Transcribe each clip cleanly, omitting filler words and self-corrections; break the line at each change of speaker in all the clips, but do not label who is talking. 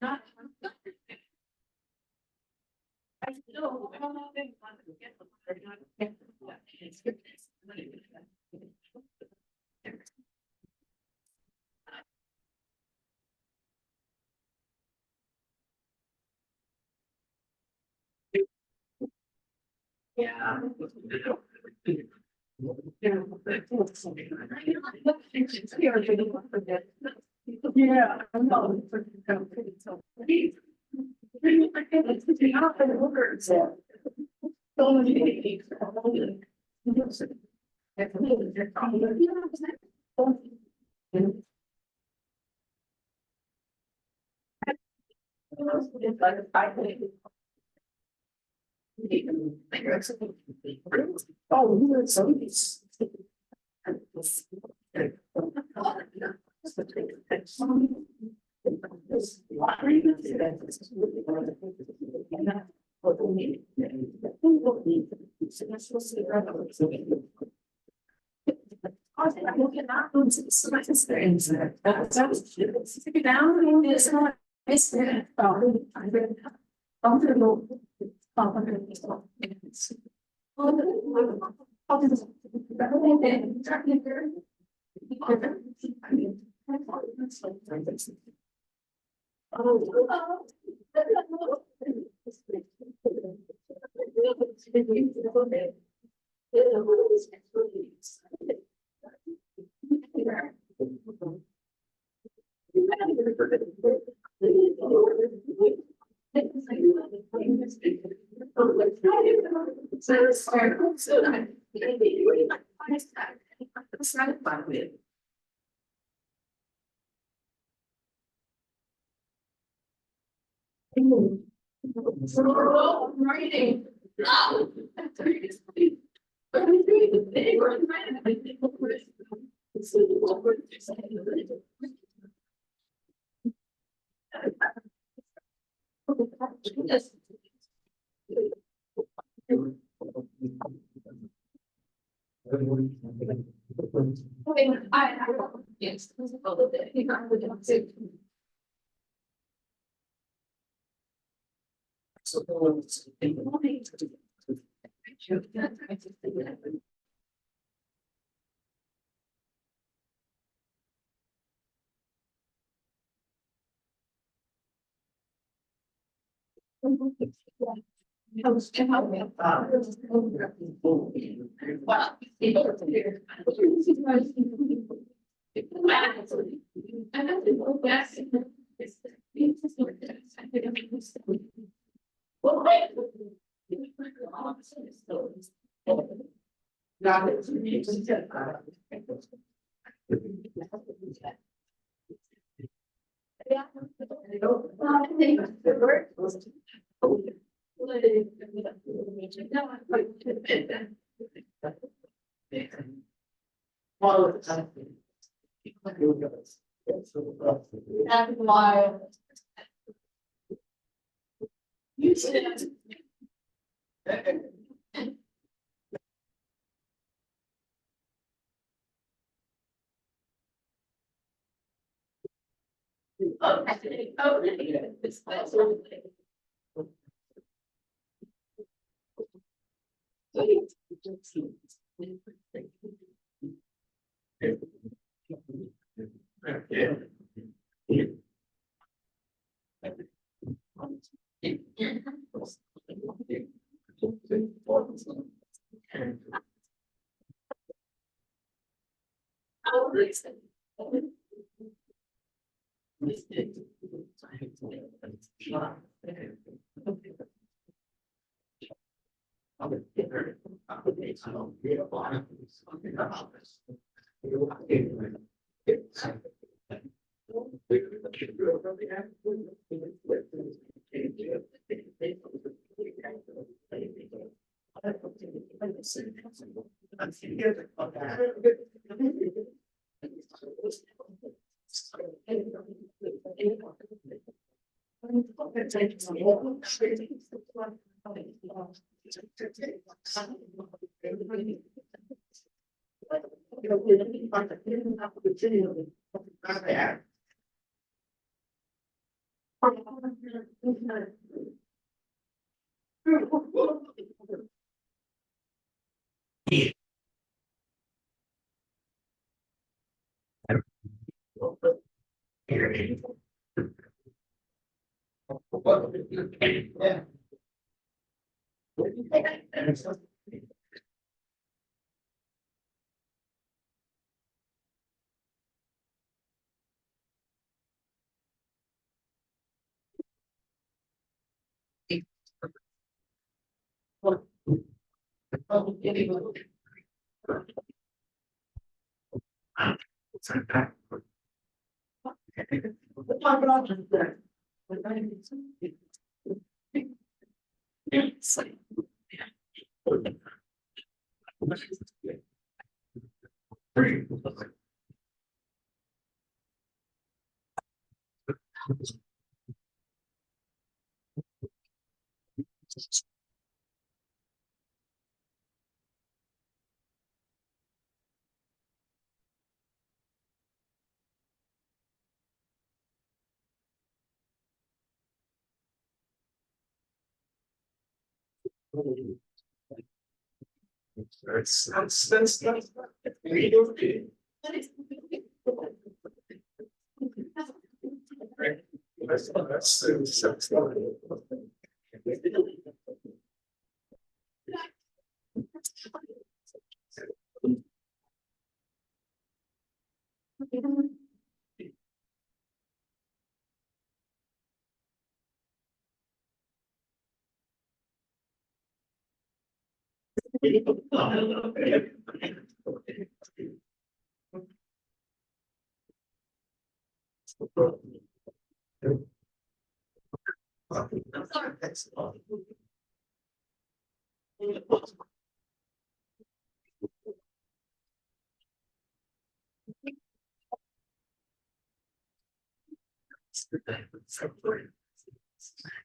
Not. I still, I don't know if they want to get them. They're not getting them. Yeah. Yeah, I know. Oh, you were so nice. I'm looking at so much experience there. That was stick it down. It's not. It's there. I'm comfortable. Writing. Yes. I was telling me about that's why you said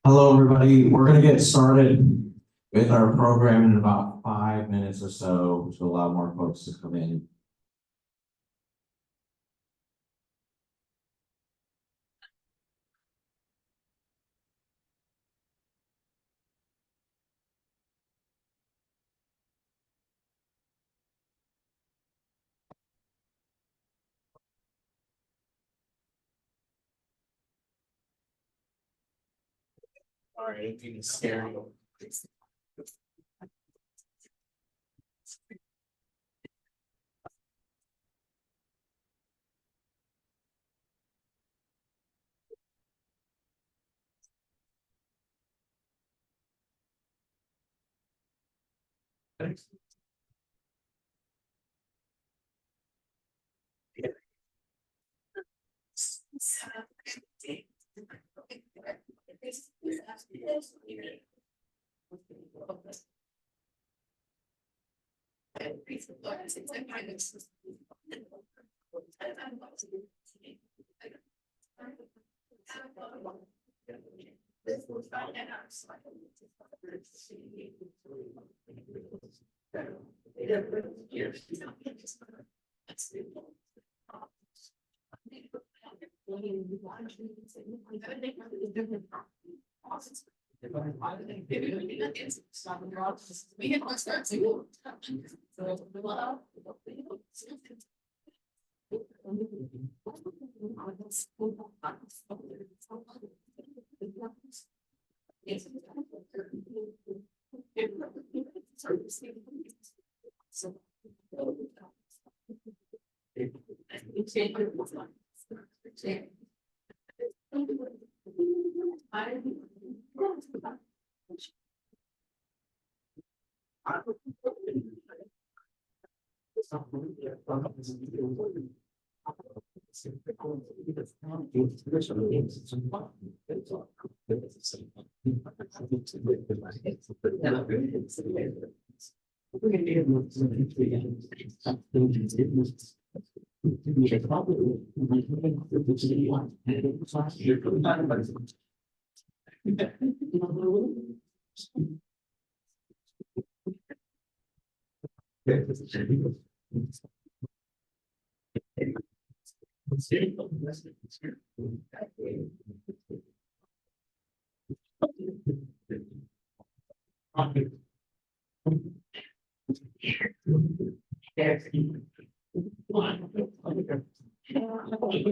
Hello, everybody. We're going to get started with our program in about 5 minutes or so to allow more folks to come in. All right, anything is scary. Thanks.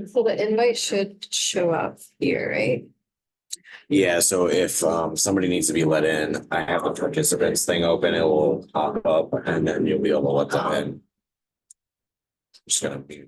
So the invite should show up here, right?
Yeah, so if somebody needs to be let in, I have the participants thing open, it will pop up and then you'll be able to let them in. Just gonna be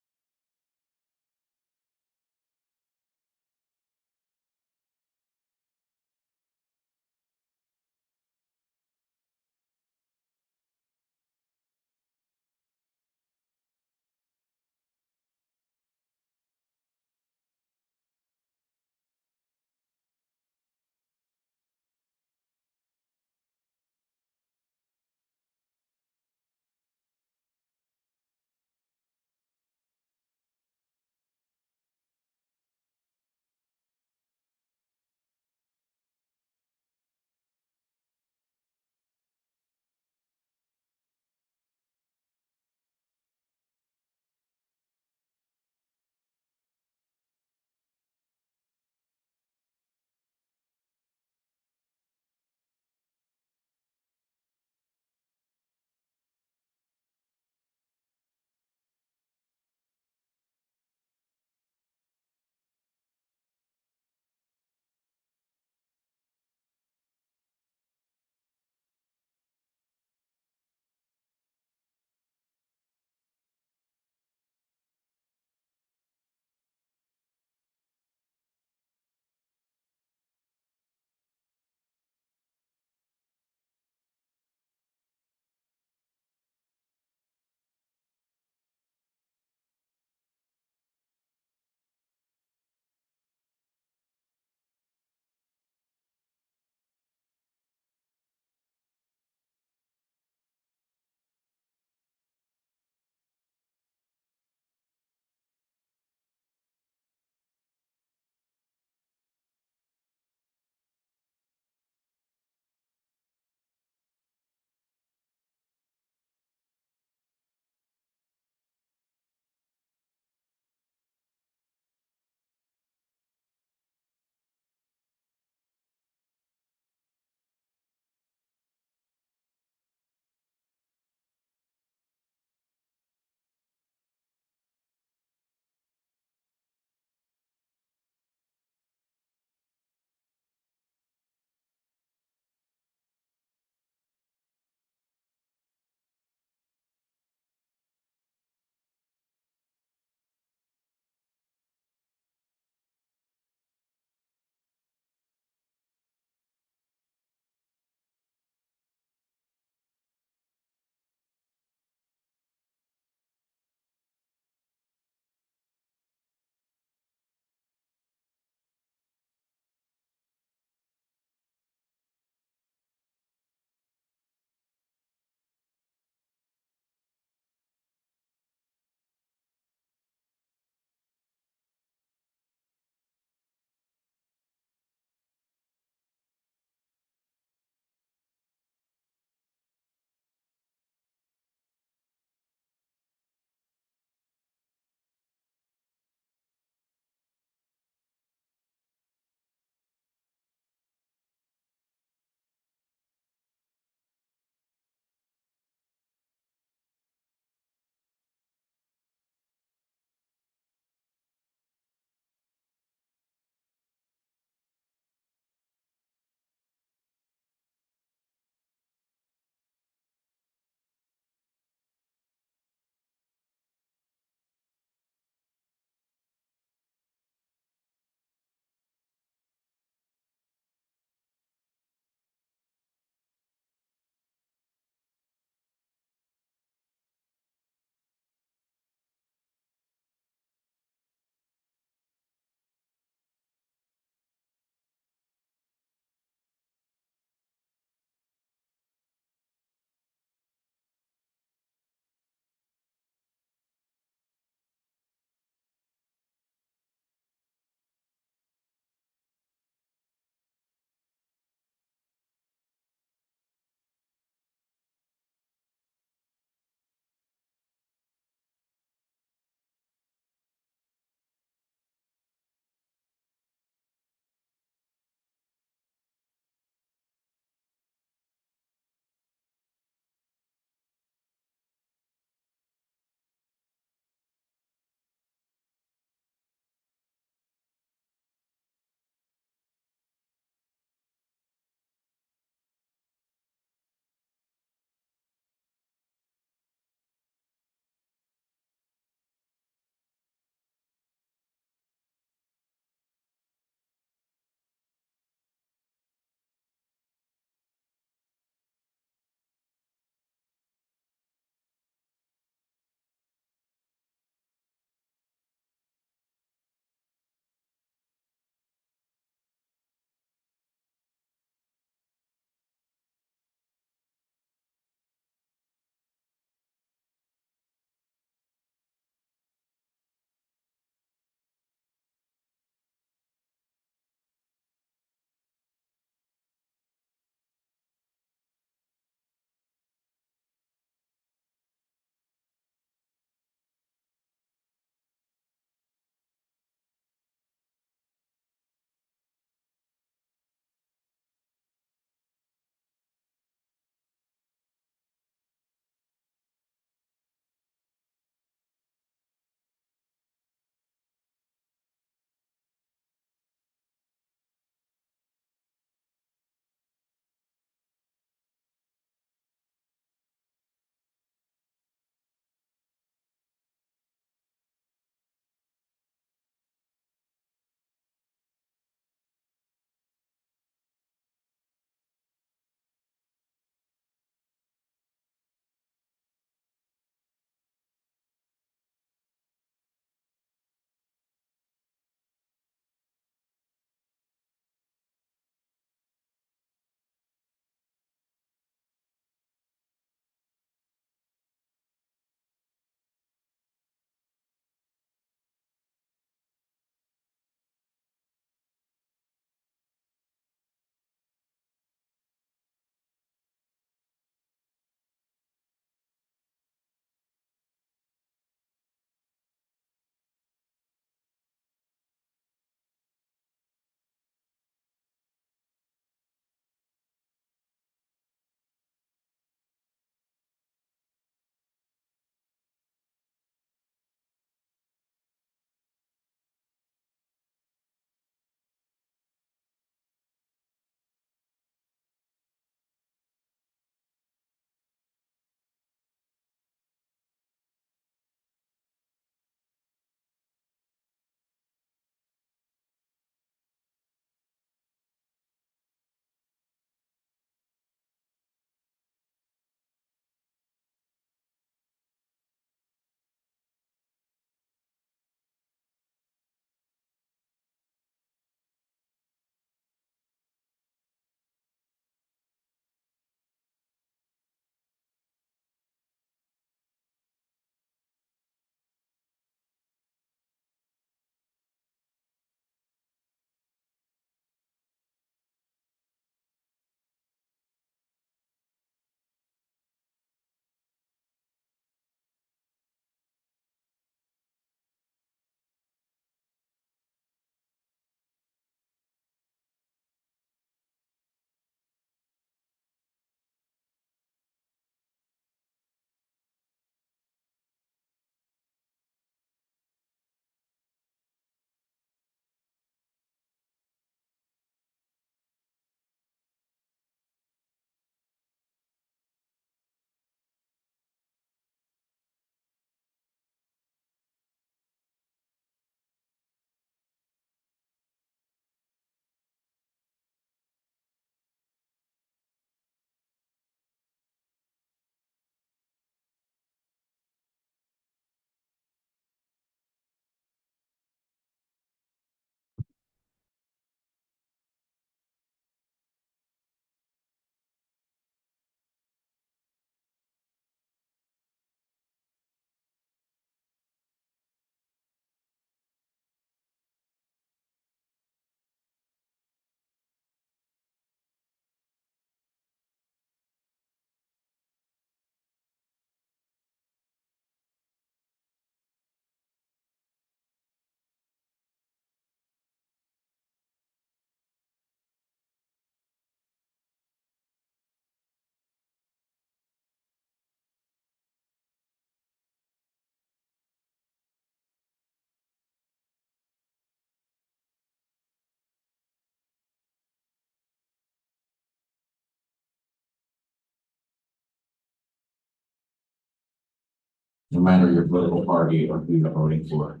no matter your political party or who you're voting for.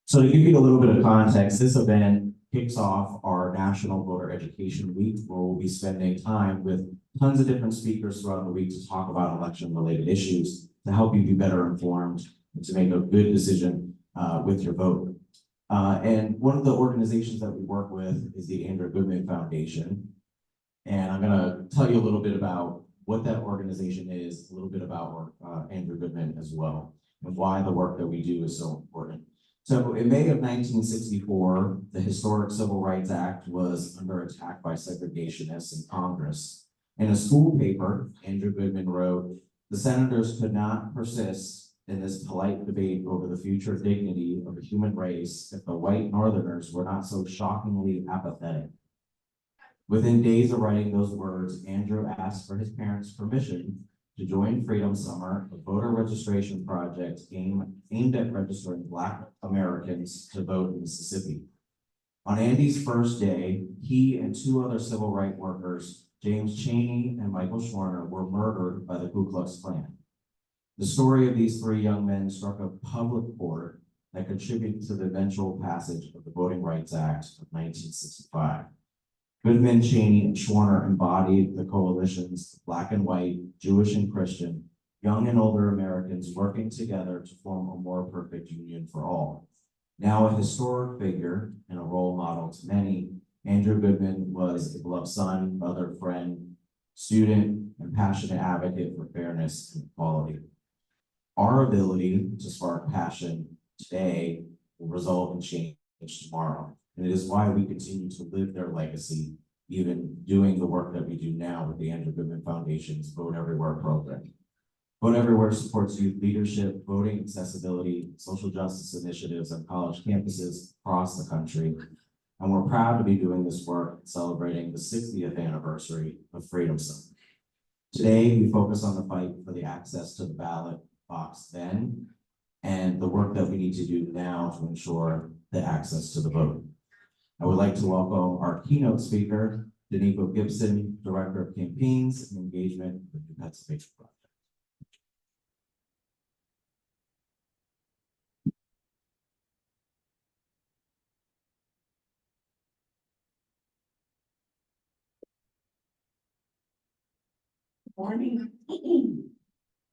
So to give you a little bit of context, this event kicks off our National Voter Education Week, where we'll be spending time with tons of different speakers throughout the week to talk about election-related issues to help you be better informed and to make a good decision with your vote. And one of the organizations that we work with is the Andrew Goodman Foundation. And I'm gonna tell you a little bit about what that organization is, a little bit about Andrew Goodman as well, and why the work that we do is so important. So in May of 1964, the historic Civil Rights Act was under attack by segregationists in Congress. In a school paper, Andrew Goodman wrote, "The senators could not persist in this polite debate over the future dignity of the human race if the white Northerners were not so shockingly apathetic." Within days of writing those words, Andrew asked for his parents' permission to join Freedom Summer, a voter registration project aimed at registering Black Americans to vote in Mississippi. On Andy's first day, he and two other civil rights workers, James Chaney and Michael Schwerner, were murdered by the Ku Klux Klan. The story of these three young men struck a public chord that contributed to the eventual passage of the Voting Rights Act of 1965. Goodman, Chaney, and Schwerner embodied the coalitions of Black and white, Jewish and Christian, young and older Americans working together to form a more perfect union for all. Now a historic figure and a role model to many, Andrew Goodman was a beloved son, brother, friend, student, and passionate advocate for fairness and equality. Our ability to spark passion today will result in change tomorrow. And it is why we continue to live their legacy, even doing the work that we do now with the Andrew Goodman Foundation's Vote Everywhere program. Vote Everywhere supports youth leadership, voting accessibility, social justice initiatives on college campuses across the country. And we're proud to be doing this work celebrating the 60th anniversary of Freedom Summer. Today, we focus on the fight for the access to the ballot box then, and the work that we need to do now to ensure the access to the vote. I would like to welcome our keynote speaker, Dyneco Gibson, Director of Campaigns and Engagement with the Pennsylvania Project.
Morning.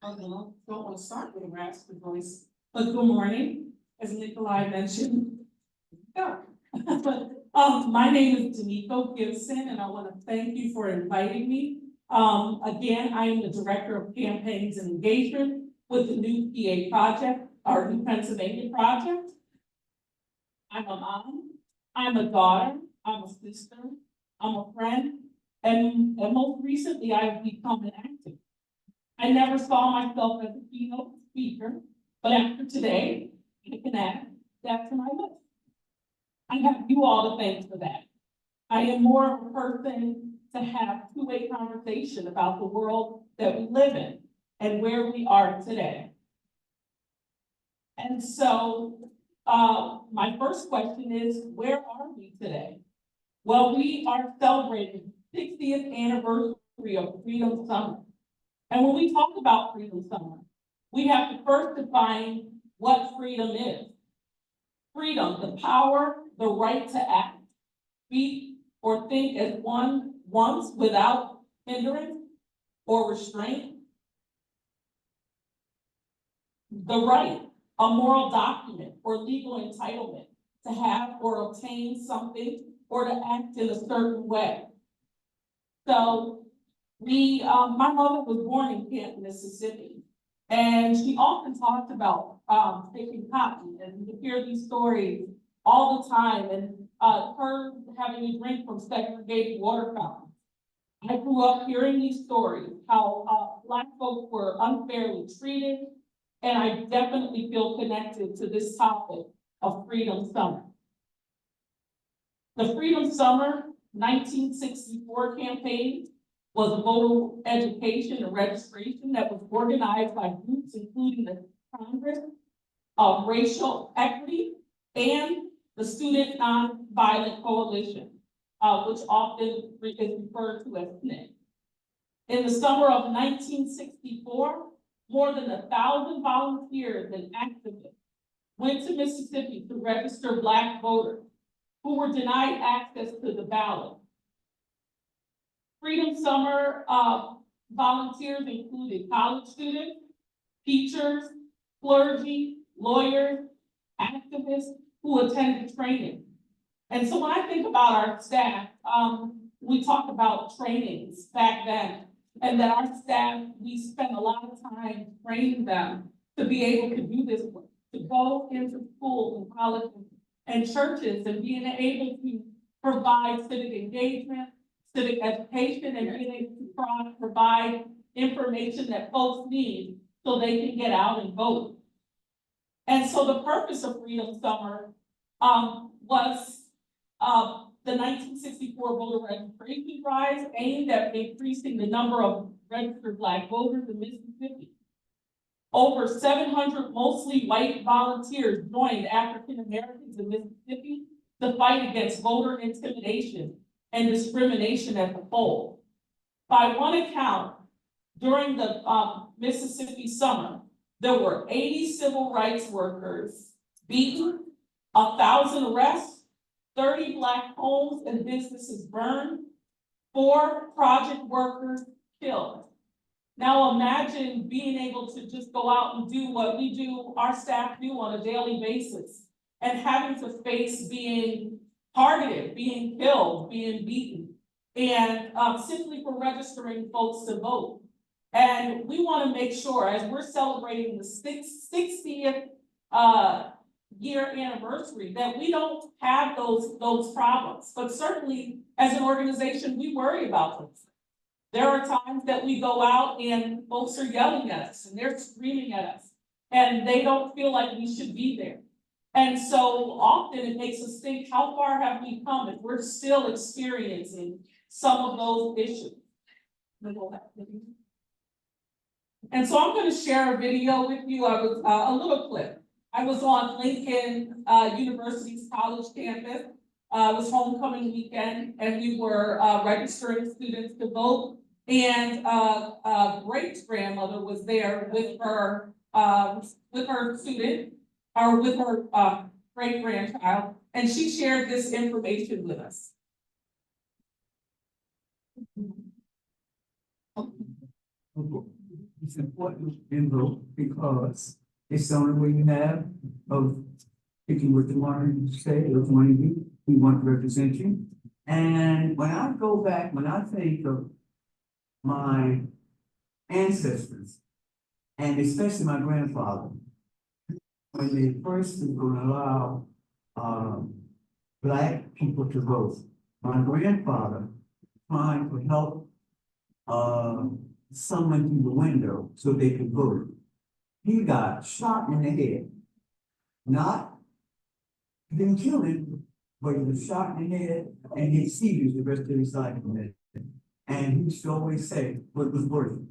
I don't want to start with a raspy voice, but good morning, as Nikolai mentioned. Go. My name is Dyneco Gibson, and I want to thank you for inviting me. Again, I am the Director of Campaigns and Engagement with the New PA Project, our New Pennsylvania Project. I'm a mom, I'm a daughter, I'm a sister, I'm a friend, and most recently, I've become an activist. I never saw myself as a keynote speaker, but after today, I can add that to my list. I have you all to thank for that. I am more of a person to have two-way conversation about the world that we live in and where we are today. And so my first question is, where are we today? Well, we are celebrating the 60th anniversary of Freedom Summer. And when we talk about Freedom Summer, we have to first define what freedom is. Freedom, the power, the right to act, speak, or think as one wants without hindrance or restraint. The right, a moral document or legal entitlement to have or obtain something or to act in a certain way. So my mother was born in Canton, Mississippi, and she often talked about picking cotton, and you hear these stories all the time, and her having a drink from segregated water fountains. I grew up hearing these stories, how Black folks were unfairly treated, and I definitely feel connected to this topic of Freedom Summer. The Freedom Summer 1964 campaign was a voter education and registration that was organized by groups including the Congress of Racial Equity and the Student Nonviolent Coalition, which often is referred to as SNCC. In the summer of 1964, more than 1,000 volunteers and activists went to Mississippi to register Black voters who were denied access to the ballot. Freedom Summer volunteers included college students, teachers, clergy, lawyers, activists who attended training. And so when I think about our staff, we talk about trainings back then, and that our staff, we spend a lot of time training them to be able to do this work, to go into schools and colleges and churches and being able to provide civic engagement, civic education, and being able to provide information that folks need so they can get out and vote. And so the purpose of Freedom Summer was the 1964 voter registration drive aimed at increasing the number of registered Black voters in Mississippi. Over 700 mostly white volunteers joined African Americans in Mississippi to fight against voter intimidation and discrimination at the poll. By one account, during the Mississippi summer, there were 80 civil rights workers beaten, 1,000 arrests, 30 Black homes and businesses burned, 4 project workers killed. Now imagine being able to just go out and do what we do, our staff do on a daily basis, and having to face being targeted, being killed, being beaten, and simply for registering folks to vote. And we want to make sure, as we're celebrating the 60th year anniversary, that we don't have those problems. But certainly, as an organization, we worry about them. There are times that we go out and folks are yelling at us and they're screaming at us, and they don't feel like we should be there. And so often it makes us think, how far have we come if we're still experiencing some of those issues? And so I'm going to share a video with you. I was a little clip. I was on Lincoln University's college campus. It was homecoming weekend, and we were registering students to vote. And great grandmother was there with her student, or with her great grandchild, and she shared this information with us.
It's important in vote because it's the only way you have of picking what you want to say, what you want to be, we want to represent you. And when I go back, when I think of my ancestors, and especially my grandfather, when they first were going to allow Black people to vote, my grandfather trying to help someone through the window so they could vote. He got shot in the head. He didn't kill him, but he was shot in the head and he seized the rest of his life. And he used to always say, well, it was worth it.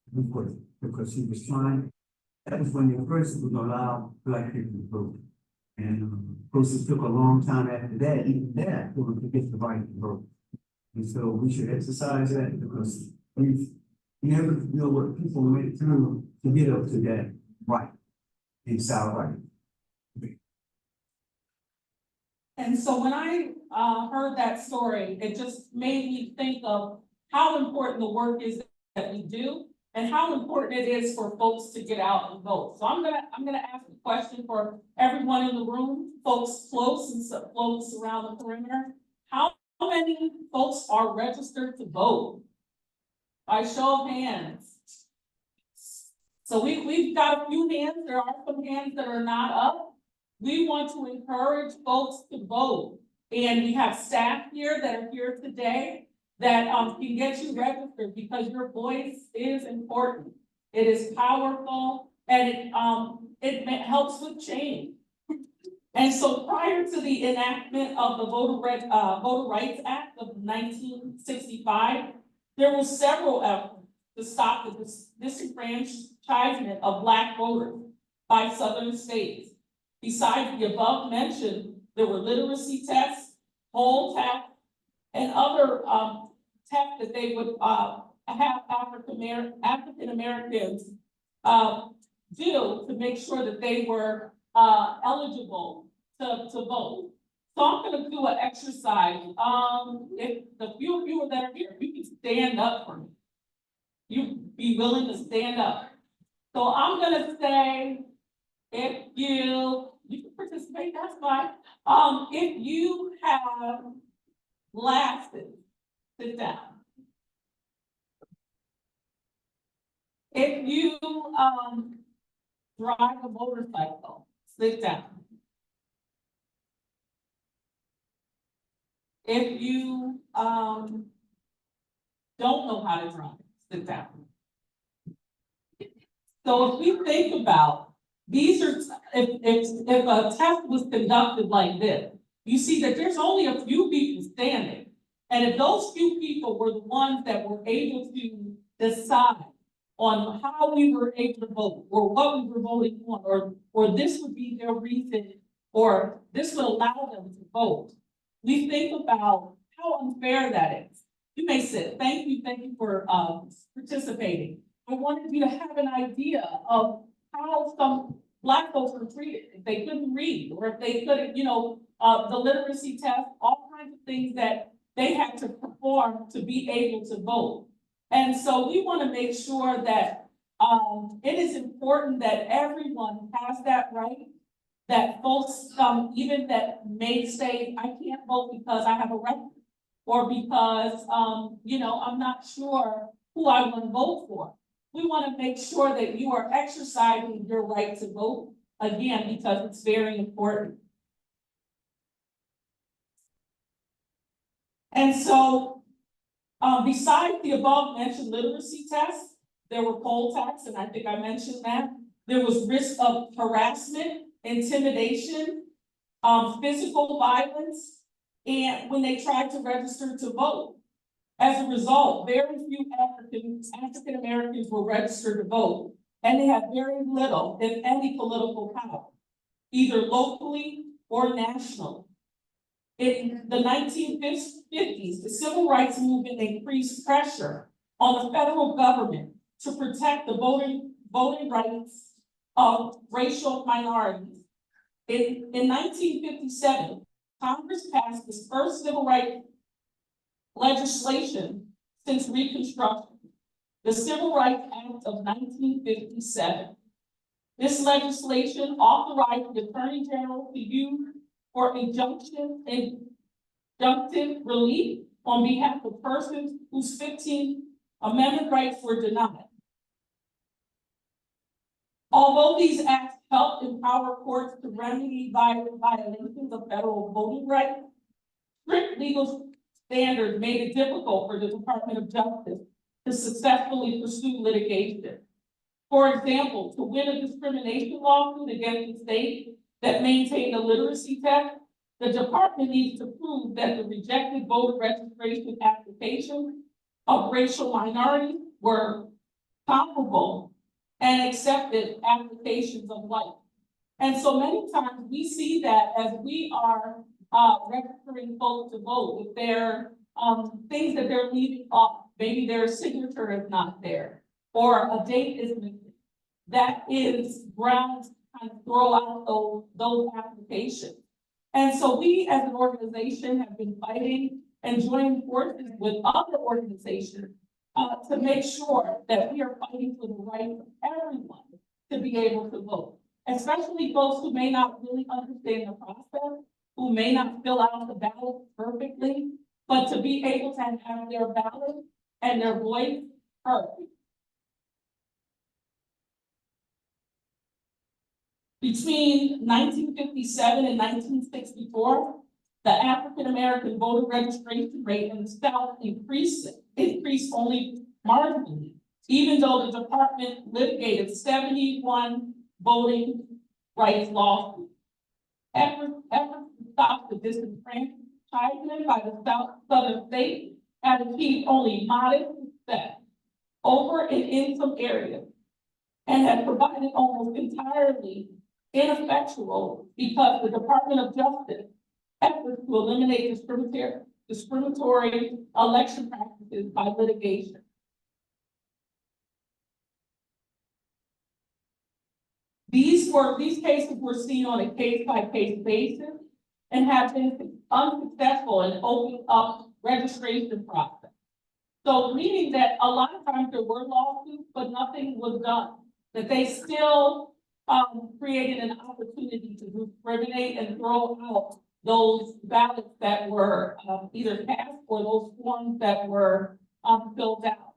It was worth it, because he was trying. That was when they first would allow Black people to vote. And of course, it took a long time after that, even that, for them to get the right to vote. And so we should exercise that, because you never know what people went through to get up to that right in South right.
And so when I heard that story, it just made me think of how important the work is that we do, and how important it is for folks to get out and vote. So I'm gonna ask a question for everyone in the room, folks close and folks around the perimeter. How many folks are registered to vote? By show of hands. So we've got a few hands. There are some hands that are not up. We want to encourage folks to vote. And we have staff here that are here today that can get you registered, because your voice is important. It is powerful, and it helps with change. And so prior to the enactment of the Voter Rights Act of 1965, there were several efforts to stop the disenfranchisement of Black voters by Southern states. Besides the above mentioned, there were literacy tests, poll tests, and other tests that they would have African Americans do to make sure that they were, eligible to vote. So I'm gonna do an exercise, if the few of you that are here, you can stand up for me. You be willing to stand up. So I'm gonna say, if you can participate, that's fine. If you have glasses, sit down. If you, drive a motorcycle, sit down. If you, don't know how to drive, sit down. So if we think about, these are, if a test was conducted like this, you see that there's only a few people standing. And if those few people were the ones that were able to decide on how we were able to vote, or what we were voting on, or this would be their reason, or this would allow them to vote, we think about how unfair that is. You may say, thank you for participating. I wanted you to have an idea of how some Black folks were treated, if they couldn't read, or if they couldn't, the literacy test, all kinds of things that they had to perform to be able to vote. And so we want to make sure that it is important that everyone has that right, that folks, even that may say, I can't vote because I have a record, or because, I'm not sure who I want to vote for. We want to make sure that you are exercising your right to vote, again, because it's very important. And so, besides the above mentioned literacy tests, there were poll tests, and I think I mentioned that. There was risk of harassment, intimidation, physical violence, and when they tried to register to vote. As a result, very few African Americans were registered to vote, and they had very little, if any, political power, either locally or nationally. In the 1950s, the civil rights movement increased pressure on the federal government to protect the voting rights of racial minorities. In 1957, Congress passed its first civil rights legislation since Reconstruction, the Civil Rights Act of 1957. This legislation authorized the Attorney General to use for injunctive relief on behalf of persons whose 15th Amendment rights were denied. Although these acts helped empower courts to remedy violations of federal voting rights, strict legal standards made it difficult for the Department of Justice to successfully pursue litigation. For example, to win a discrimination lawsuit against the state that maintained a literacy test, the department needs to prove that the rejected voter registration applications of racial minorities were comparable and accepted applications of white. And so many times we see that as we are registering folks to vote, if there are things that they're leaving off, maybe their signature is not there, or a date is missing, that is grounds to kind of throw out those applications. And so we as an organization have been fighting and joining forces with other organizations to make sure that we are fighting for the right of everyone to be able to vote, especially folks who may not really understand the process, who may not fill out the ballot perfectly, but to be able to have their ballot and their voice heard. Between 1957 and 1964, the African American voter registration rate in the South increased only marginally, even though the department litigated 71 voting rights lawsuits. Efforts to stop the disenfranchisement by the southern states have achieved only modest success over and in some areas, and have provided almost entirely ineffectual because the Department of Justice efforts to eliminate discriminatory election practices by litigation. These cases were seen on a case-by-case basis and have been unsuccessful in opening up registration process. So meaning that a lot of times there were lawsuits, but nothing was done, that they still created an opportunity to discriminate and throw out those ballots that were either passed or those forms that were filled out.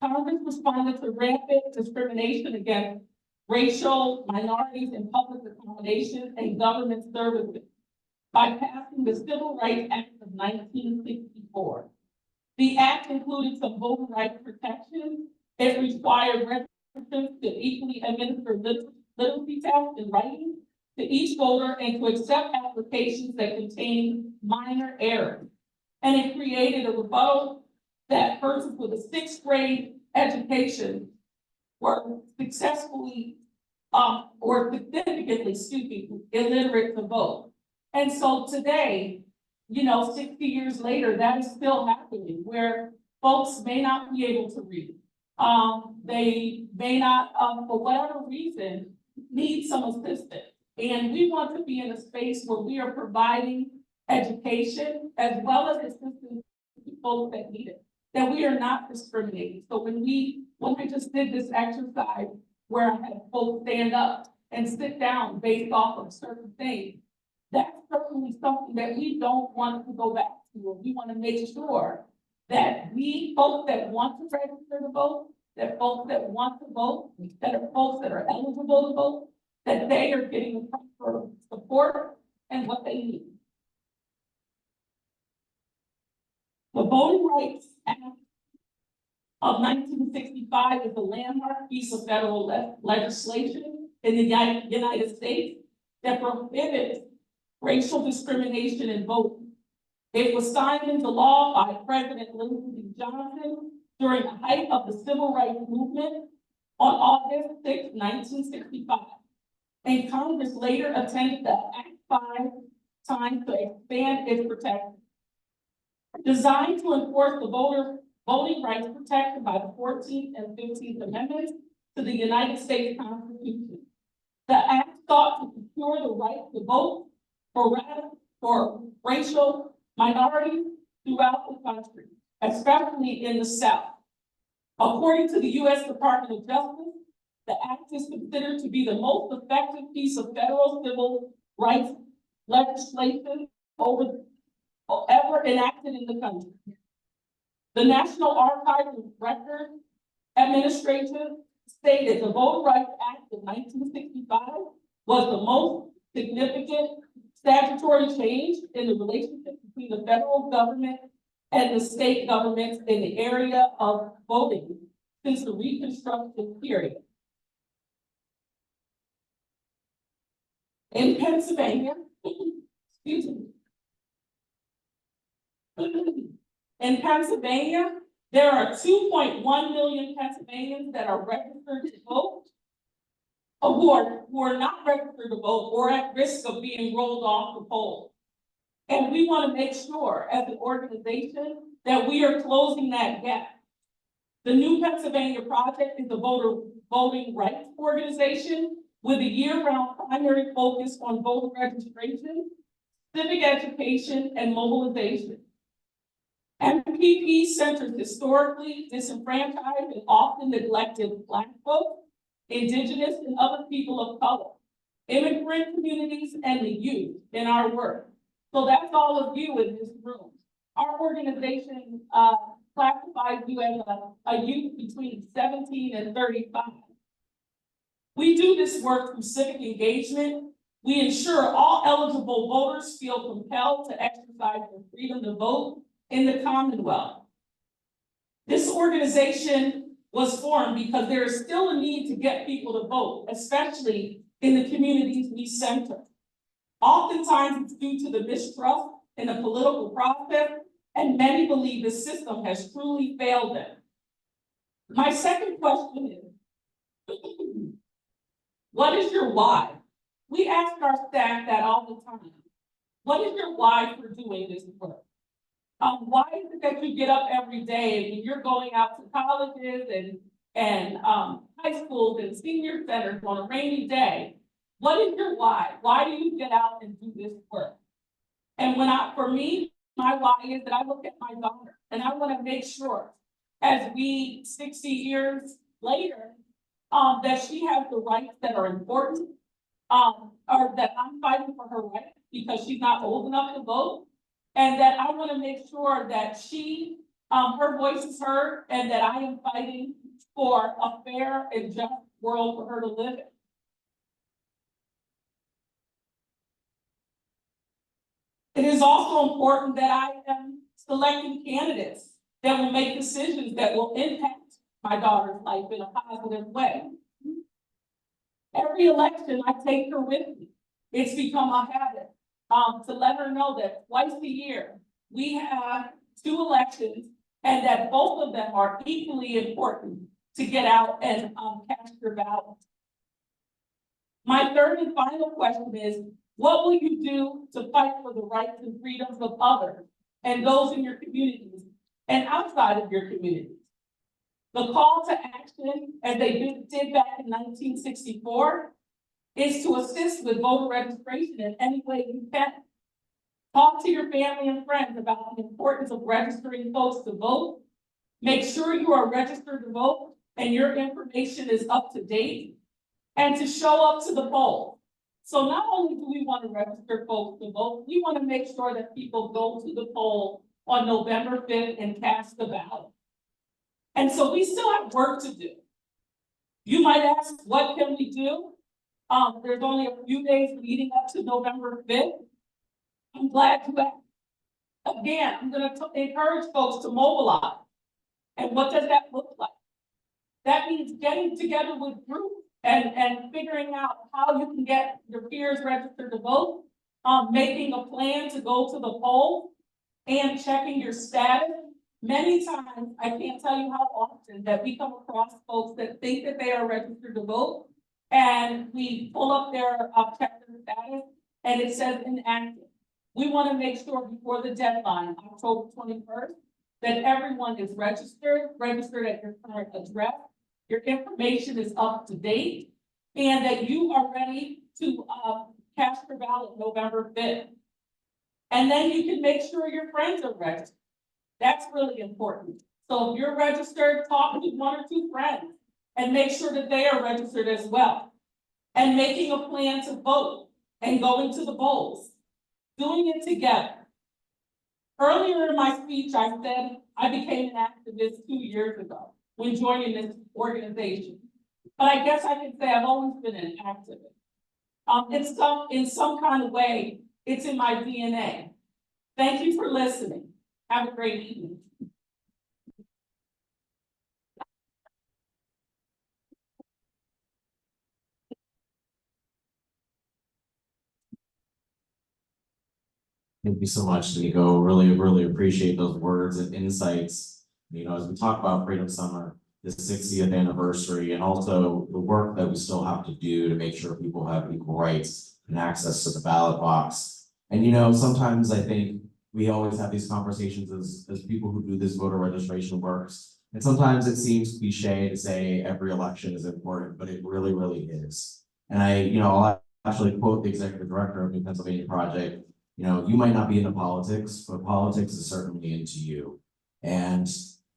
Congress responded to rampant discrimination against racial minorities in public accommodations and government services by passing the Civil Rights Act of 1964. The act included some voting rights protections. It required registrants to equally administer literacy tests in writing to each voter and to accept applications that contained minor errors. And it created a rebuttal that persons with a sixth grade education were successfully or significantly, illiterate to vote. And so today, 60 years later, that is still happening where folks may not be able to read. They may not, for whatever reason, need some assistance. And we want to be in a space where we are providing education as well as assistance to folks that need it, that we are not discriminating. So when I just did this exercise where I had folks stand up and sit down based off of certain things, that's certainly something that we don't want to go back to. We want to make sure that we folks that want to register to vote, that folks that want to vote, that are folks that are eligible to vote, that they are getting the proper support and what they need. The Voting Rights Act of 1965 is a landmark piece of federal legislation in the United States that prohibits racial discrimination in voting. It was signed into law by President Lyndon B. Johnson during the height of the Civil Rights Movement on August 6, 1965. And Congress later attempted to act 5 times to expand its protection. Designed to enforce the voting rights protected by the 14th and 15th Amendments to the United States Constitution. The act sought to secure the right to vote for racial minorities throughout the country, especially in the South. According to the U.S. Department of Justice, the act is considered to be the most effective piece of federal civil rights legislation ever enacted in the country. The National Archives and Records Administration stated the Voting Rights Act of 1965 was the most significant statutory change in the relationship between the federal government and the state governments in the area of voting since the Reconstruction period. In Pennsylvania, excuse me. In Pennsylvania, there are 2.1 million Pennsylvanians that are registered to vote, who are not registered to vote or at risk of being rolled off the poll. And we want to make sure as an organization that we are closing that gap. The New Pennsylvania Project is a voting rights organization with a year-round primary focus on voter registration, civic education, and mobilization. MPP centers historically disenfranchised and often neglected Black folks, Indigenous, and other people of color, immigrant communities, and the youth in our work. So that's all of you in this room. Our organization classifies you as a youth between 17 and 35. We do this work through civic engagement. We ensure all eligible voters feel compelled to exercise their freedom to vote in the Commonwealth. This organization was formed because there is still a need to get people to vote, especially in the communities we center. Oftentimes it's due to the mistrust in the political process, and many believe the system has truly failed them. My second question is, what is your why? We ask our staff that all the time. What is your why for doing this work? Why is it that you get up every day and you're going out to colleges and how high schools and senior centers on a rainy day, what is your why? Why do you get out and do this work? And for me, my why is that I look at my daughter and I want to make sure as we 60 years later, that she has the rights that are important, or that I'm fighting for her rights because she's not old enough to vote. And that I want to make sure that her voice is heard and that I am fighting for a fair and just world for her to live in. It is also important that I am selecting candidates that will make decisions that will impact my daughter's life in a positive way. Every election, I take her with me. It's become a habit, to let her know that twice a year, we have 2 elections and that both of them are equally important to get out and cast your ballot. My third and final question is, what will you do to fight for the rights and freedoms of others and those in your communities and outside of your communities? The call to action, as they did back in 1964, is to assist with voter registration in any way you can. Talk to your family and friends about the importance of registering folks to vote. Make sure you are registered to vote and your information is up to date, and to show up to the poll. So not only do we want to register folks to vote, we want to make sure that people go to the poll on November 5th and cast the ballot. And so we still have work to do. You might ask, what can we do? There's only a few days leading up to November 5th. I'm glad to ask. Again, I'm going to encourage folks to mobilize. And what does that look like? That means getting together with groups and figuring out how you can get your peers registered to vote, making a plan to go to the poll, and checking your status. Many times, I can't tell you how often that we come across folks that think that they are registered to vote, and we pull up their check their status, and it says inactive. We want to make sure before the deadline, October 21st, that everyone is registered at your current address, your information is up to date, and that you are ready to cast your ballot November 5th. And then you can make sure your friends are registered. That's really important. So if you're registered, talk with 1 or 2 friends and make sure that they are registered as well. And making a plan to vote and going to the polls, doing it together. Earlier in my speech, I said I became an activist 2 years ago when joining this organization. But I guess I can say I've always been an activist. In some kind of way, it's in my DNA. Thank you for listening. Have a great evening.
Thank you so much, Dyneco. Really appreciate those words and insights. You know, as we talk about Freedom Summer, the 60th anniversary, and also the work that we still have to do to make sure people have equal rights and access to the ballot box. And you know, sometimes I think we always have these conversations as people who do this voter registration works. And sometimes it seems cliche to say every election is important, but it really is. And I'll actually quote the executive director of the Pennsylvania Project. You know, you might not be into politics, but politics is certainly into you. And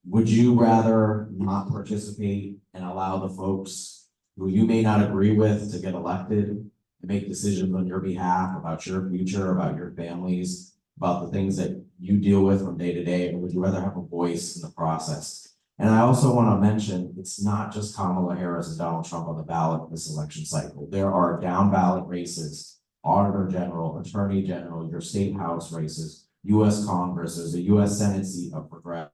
would you rather not participate and allow the folks who you may not agree with to get elected and make decisions on your behalf about your future, about your families, about the things that you deal with from day to day, or would you rather have a voice in the process? And I also want to mention, it's not just Kamala Harris and Donald Trump on the ballot this election cycle. There are down ballot races, Auditor General, Attorney General, your state house races, US Congress, there's a US Senate seat up for grabs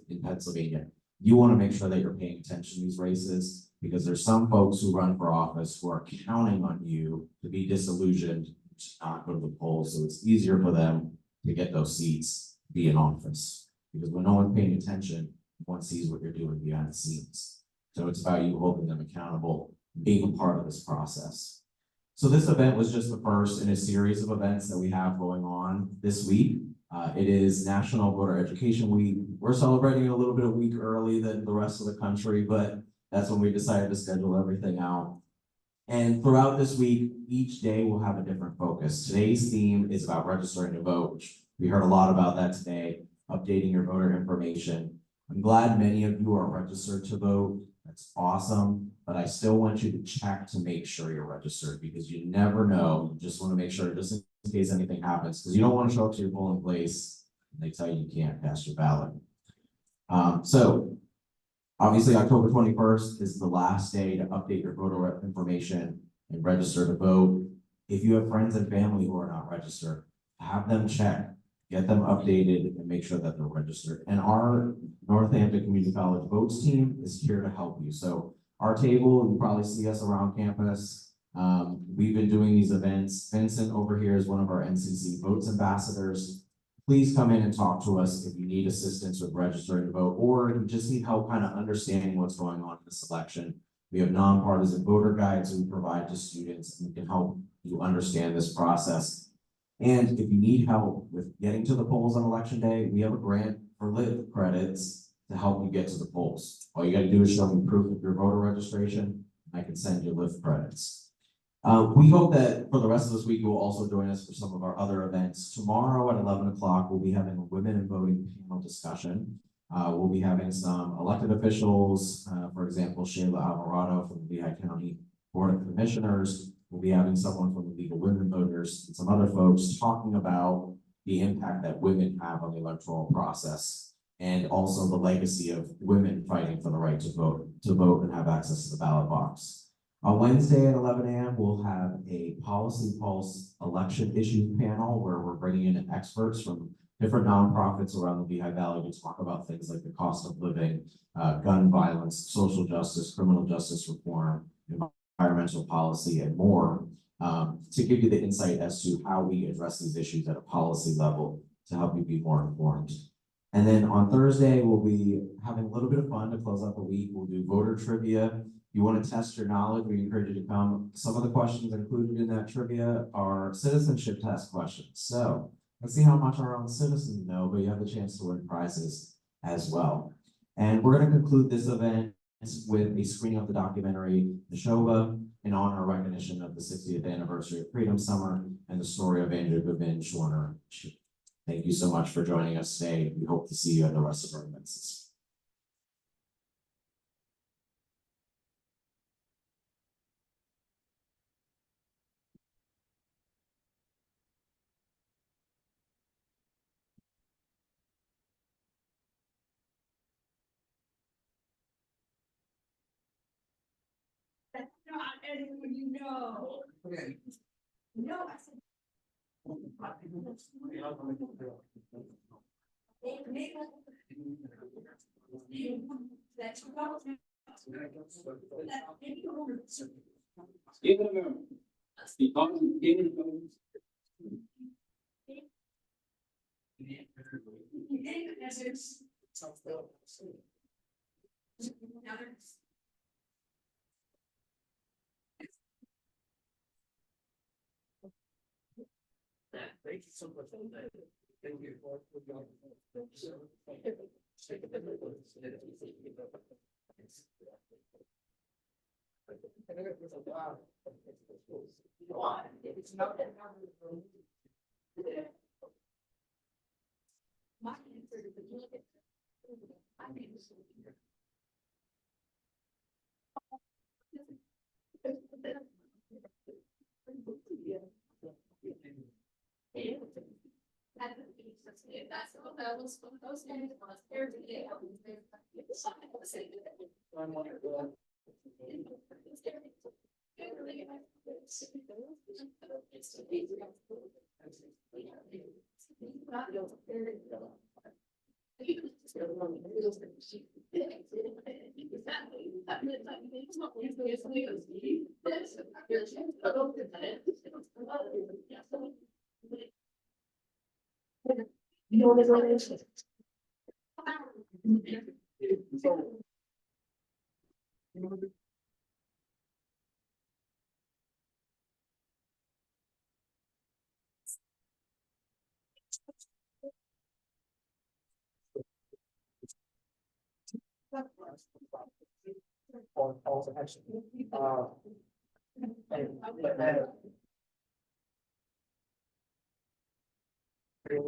in Pennsylvania. You want to make sure that you're paying attention to these races, because there's some folks who run for office who are counting on you to be disillusioned, to not go to the polls, so it's easier for them to get those seats, be in office. Because when no one's paying attention, one sees what you're doing behind the scenes. So it's about you holding them accountable, being a part of this process. So this event was just the first in a series of events that we have going on this week. It is National Voter Education Week. We're celebrating a little bit a week early than the rest of the country, but That's when we decided to schedule everything out. And throughout this week, each day will have a different focus. Today's theme is about registering to vote, which we heard a lot about that today, updating your voter information. I'm glad many of you are registered to vote. That's awesome, but I still want you to check to make sure you're registered because you never know. You just want to make sure just in case anything happens, because you don't want to show up to your polling place and they tell you you can't cast your ballot. So obviously, October 21st is the last day to update your voter information and register to vote. If you have friends and family who are not registered, have them check, get them updated, and make sure that they're registered. And our Northampton Community College Votes team is here to help you. So our table, you probably see us around campus. We've been doing these events. Vincent over here is one of our NCC Votes ambassadors. Please come in and talk to us if you need assistance with registering to vote, or you just need help kind of understanding what's going on in this election. We have nonpartisan voter guides we provide to students and we can help you understand this process. And if you need help with getting to the polls on election day, we have a grant for LIV credits to help you get to the polls. All you got to do is show me proof of your voter registration. I can send you LIV credits. We hope that for the rest of this week, you will also join us for some of our other events. Tomorrow at 11 o'clock, we'll be having a women in voting panel discussion. We'll be having some elected officials, for example, Shayla Alvarado from the Lehigh County Board of Commissioners. We'll be having someone from the League of Women Voters and some other folks talking about the impact that women have on the electoral process and also the legacy of women fighting for the right to vote and have access to the ballot box. On Wednesday at 11 a.m., we'll have a Policy Pulse election issue panel where we're bringing in experts from different nonprofits around the Lehigh Valley to talk about things like the cost of living, gun violence, social justice, criminal justice reform, environmental policy, and more, to give you the insight as to how we address these issues at a policy level to help you be more informed. And then on Thursday, we'll be having a little bit of fun to close out the week. We'll do voter trivia. You want to test your knowledge, we encourage you to come. Some of the questions included in that trivia are citizenship test questions. So let's see how much our own citizens know, but you have the chance to win prizes as well. And we're going to conclude this event with a screening of the documentary Neshoba in honor of recognition of the 60th anniversary of Freedom Summer and the story of Andrew Goodman Schwerner. Thank you so much for joining us today. We hope to see you at the rest of our events.
Not anyone you know.
Okay.
No, I said. That's about.
Thank you so much. Thank you.
That's what that was from those days was every day. You know, there's one issue. Bring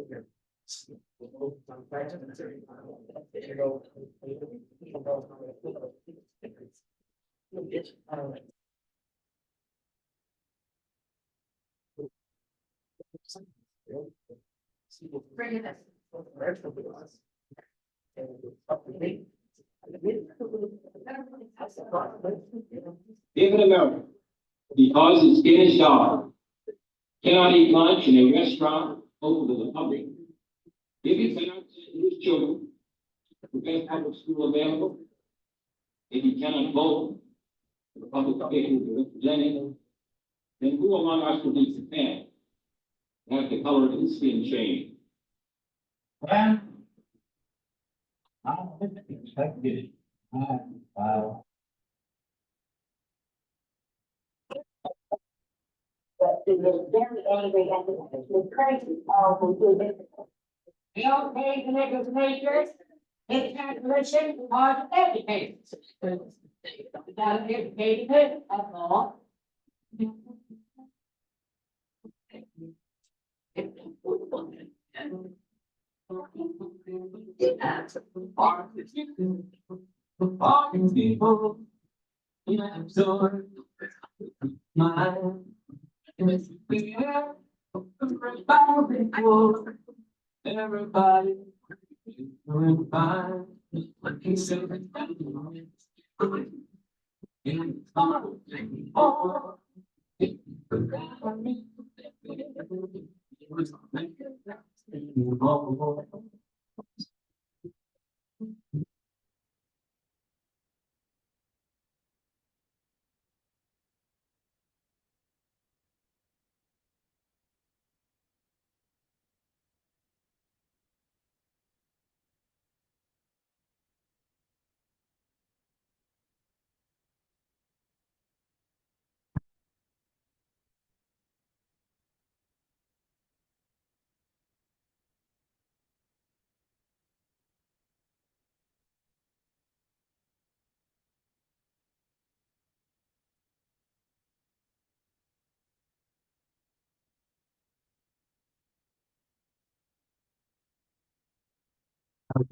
it in.
If in America, because its skin is dark, cannot eat lunch in a restaurant open to the public, if he cannot send his children to the best public school available, if he cannot vote for the public officials who represent him, then who among us would be prepared to have the color of his skin changed? Well, I don't expect it. Wow.
Very angry at the crazy, you don't pay the niggas majors, it's transmission on education. You gotta get paid, that's all.
All these people, you absorb my. Everybody doing fine. Looking so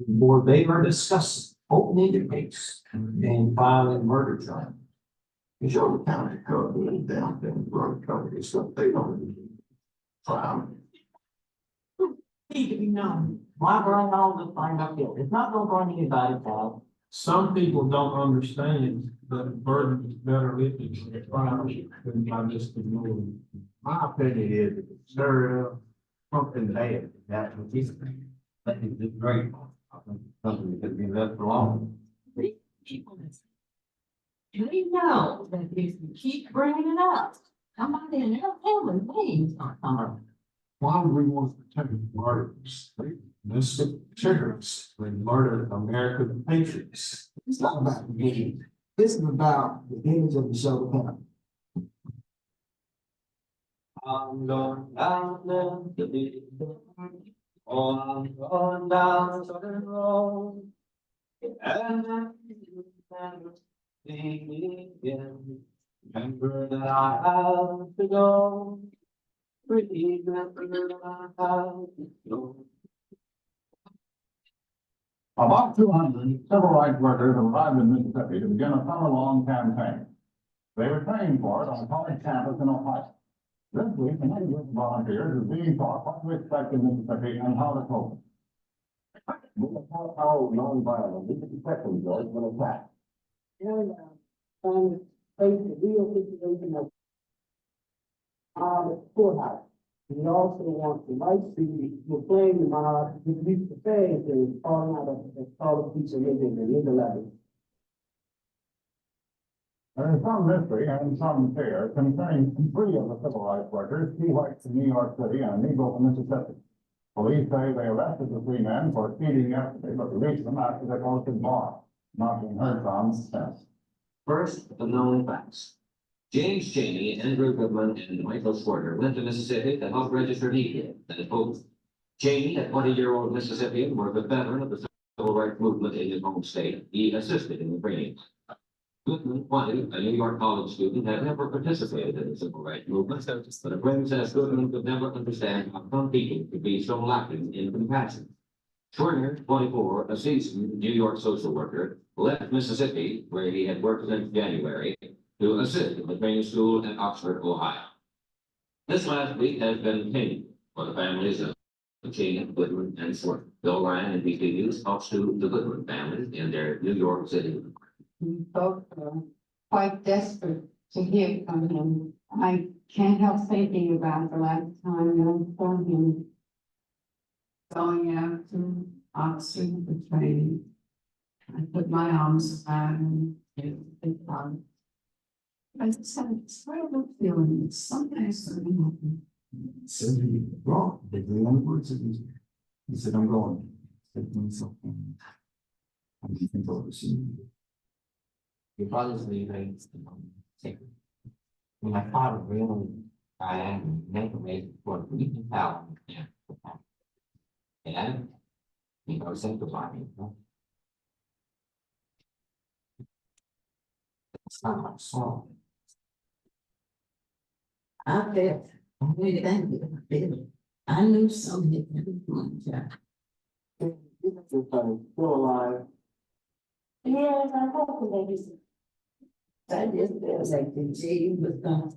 Board, they are discussing opening the case and filing murder charge. Neshoba County Code, down in drug coverage, so they don't. Need to be known. Why run all the find out guilt? It's not gonna bring anybody down.
Some people don't understand that the burden is better lifted in the trial than by just ignoring.
My opinion is, stir up something bad, that's what he's saying. That is just great. I think something that could be left alone.
People is. Do you know that if you keep bringing it up, somebody in their family names are coming.
Why would we want to protect murderers? This sheriffs, they murder American patriots.
It's not about the game. This is about the image of Neshoba County.
I'm going down the beat. Oh, I'm going down the road. And I'm never seeing again. Remember that I have to go. Remember that I have to go.
About 200 civil rights workers arrived in Mississippi to begin a summer-long campaign. They were trained for it on a college campus in Ohio. This week, many of these volunteers is being taught what to expect in Mississippi and how to cope. We will taught how nonviolent these detective judges will attack.
And, face the real situation of the courthouse. We also want to like the playing the mob, the police affairs, and calling out all the people living in the level.
There is some mystery and some fear concerning 3 of the civil rights workers, 2 whites from New York City and a Negro from Mississippi. Police say they arrested the 3 men for speeding yesterday, but released them after they posted bond, not being heard from since.
First, the known facts. James Cheney, Andrew Goodman, and Michael Swerter went to Mississippi to help register media and vote. Cheney, a 20-year-old Mississippian, was a veteran of the civil rights movement in his home state. He assisted in the training. Goodman, while a New York college student, had never participated in the civil rights movement, but a friend says Goodman could never understand how some people could be so lacking in compassion. Schwerner, 24, a seasoned New York social worker, left Mississippi, where he had worked since January, to assist in the training school in Oxford, Ohio. This last week has been painful for the families of Cheney, Goodman, and Schwerner. Bill Ryan and BT News talks to the Goodman families in their New York City.
We both are quite desperate to hear from him. I can't help thinking about the last time I saw him going out to Oxford for training. I put my arms around him and hug. I just had a terrible feeling that something is going to happen.
So he wrong, the only words that he said, I'm going. He said, doing something. I do think I'll see.
Your father's leaving. When my father really, I am never made for we can tell. And, you know, say goodbye. It's not my song.
I bet, I really thank you. I feel. I knew something had been going on.
Still alive.
Yes, I hope the ladies. I just feel like the G was gonna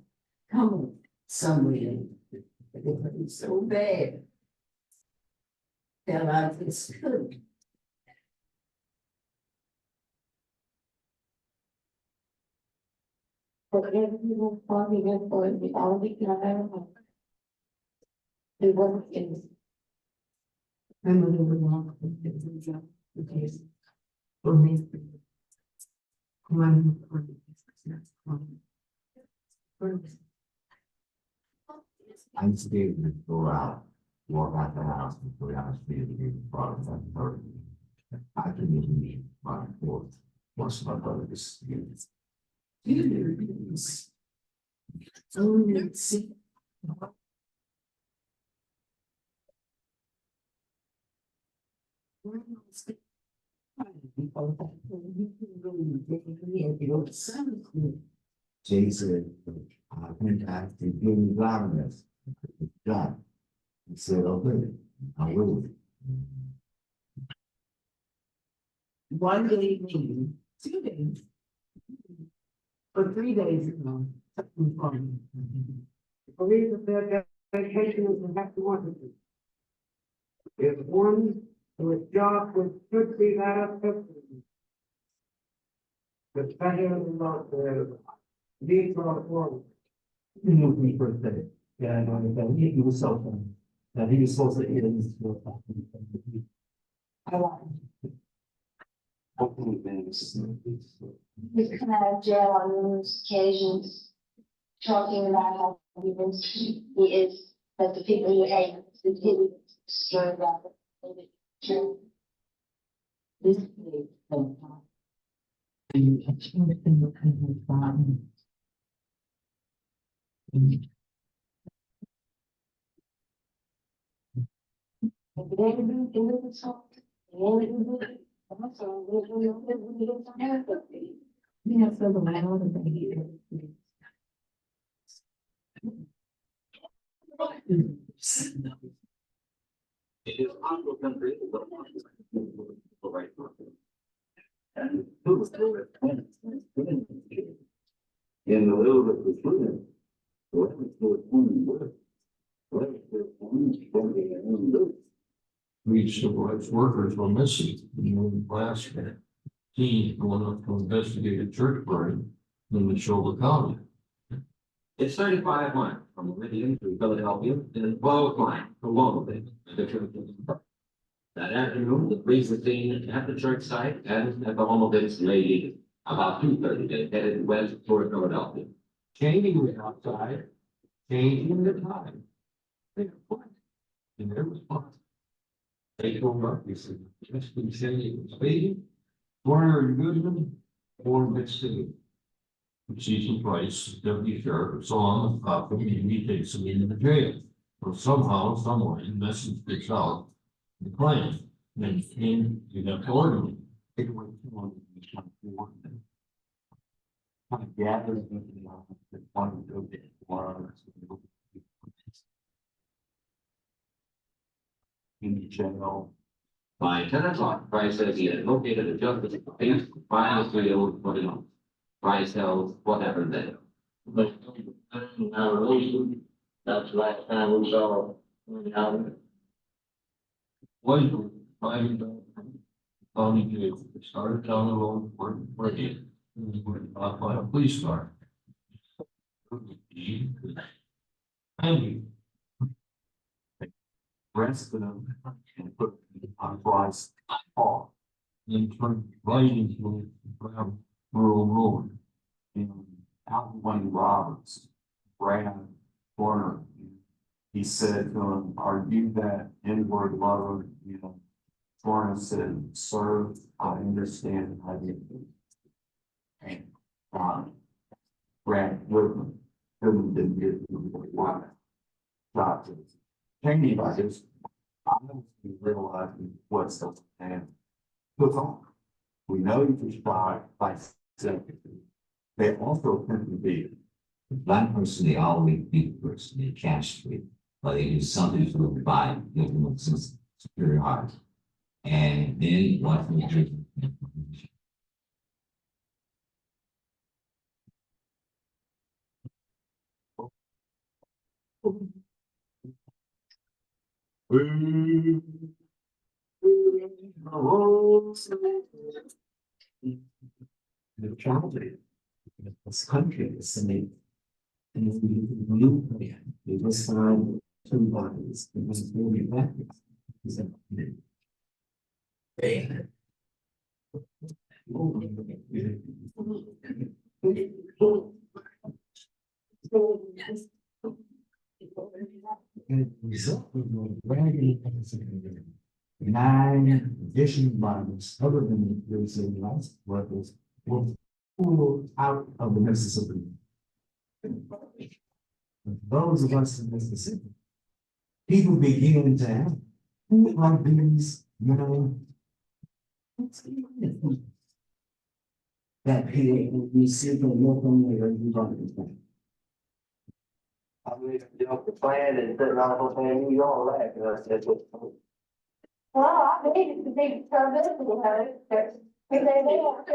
come somewhere. It was so bad. Felt like it's good. But everyone probably went for it without it, it wasn't in. Remember the one the job, because for me.
I used to be able to go out, walk out the house, and go out and be able to be part of that party. I can even be my fourth, once my brother is.
So let's see.
Jay said, I think I have to give you loudness. Done. He said, okay, I will.
One day, maybe, 2 days. For 3 days ago, something funny. Believe that their vacation is have to want to do. If one whose job should be that of custody. The better about the need for forward.
You knew me first day. Yeah, I know that he was so funny. That he was supposed to eat his.
I like it.
We've come out of jail on numerous occasions, talking about how he is, but the people who hate him, the people story about it. True.
This is so fun. And I can't think of his body.
If they ever do, they live in salt. They ever do it. Also, we don't have to.
We have so the landlord of the year.
It is possible country. Right.
In the little bit of freedom.
We civil rights workers were missing, last team going up to investigate a church burning in Neshoba County.
It's 35 miles from Meridian to Philadelphia and 12 miles to Wilmington. That afternoon, the police were seen at the church site and at the home of its lady. About 2:30, they headed west toward Philadelphia.
Changing was outside, changing the time. They were quiet. And there was fun. They told up, he said, just been saying, speeding, Warner and Goodman, or mid-city. Season Price, deputy sheriff, saw on the top of the he takes him into the jail. But somehow, somewhere, the message gets out, the plan, and came, you got to order him. Take away 200.
kind of gathered that wanted to go bit more. In general.
By 10 o'clock, Price says he had located a justice for payment, fine is 3 hours. Price tells what happened then.
But that's last time we saw.
Was fine. Only you started down the road where it is. By a police car. And you.
Rest of them and put on price off.
then turn right into a rural road.
And out one Roberts, Brad Warner, he said to him, "Are you that inward lover?" You know, Warner said, "Sir, I understand I did." And Brad Whitman didn't get why. Doctors, anybody's, I don't realize what's the plan. Look on. We know you can try by executive. They also tend to be.
Black person, they always be the person, they cash free, but they do something to provide, give them some superiority. And then once they get information.
The tragedy. This country is sending. And if we new plan, we just find 2 bodies, it was really bad. Result of the wagon 9 additional bodies, other than the civil rights workers, were pulled out of the Mississippi. Those of us in Mississippi, people begin to have, who are these, that here we see the local mayor and the
I mean, the plan and putting all the thing you all that, that's what.
Well, I believe it's a big publicity, because they have to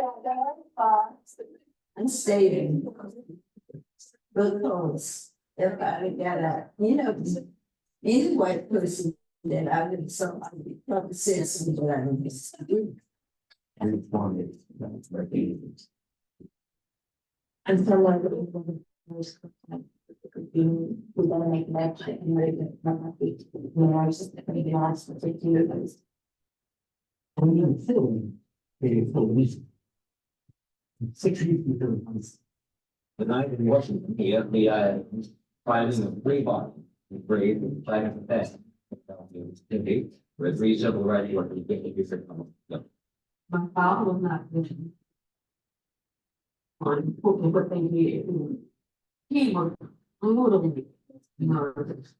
I'm stating. Because everybody got a, any white person that I would somebody probably said something that I would disagree. And it's one of that's what it is. And someone we gotta make that check and make it not be, I was just gonna be honest with you.
I'm not feeling very police. 6 weeks before months.
The night in Washington, the FBI was finding a 3 bodies, grave and China for test. With 3 civil rights workers, 50 different.
My father was not vision. Or what they did. He was literally nervous.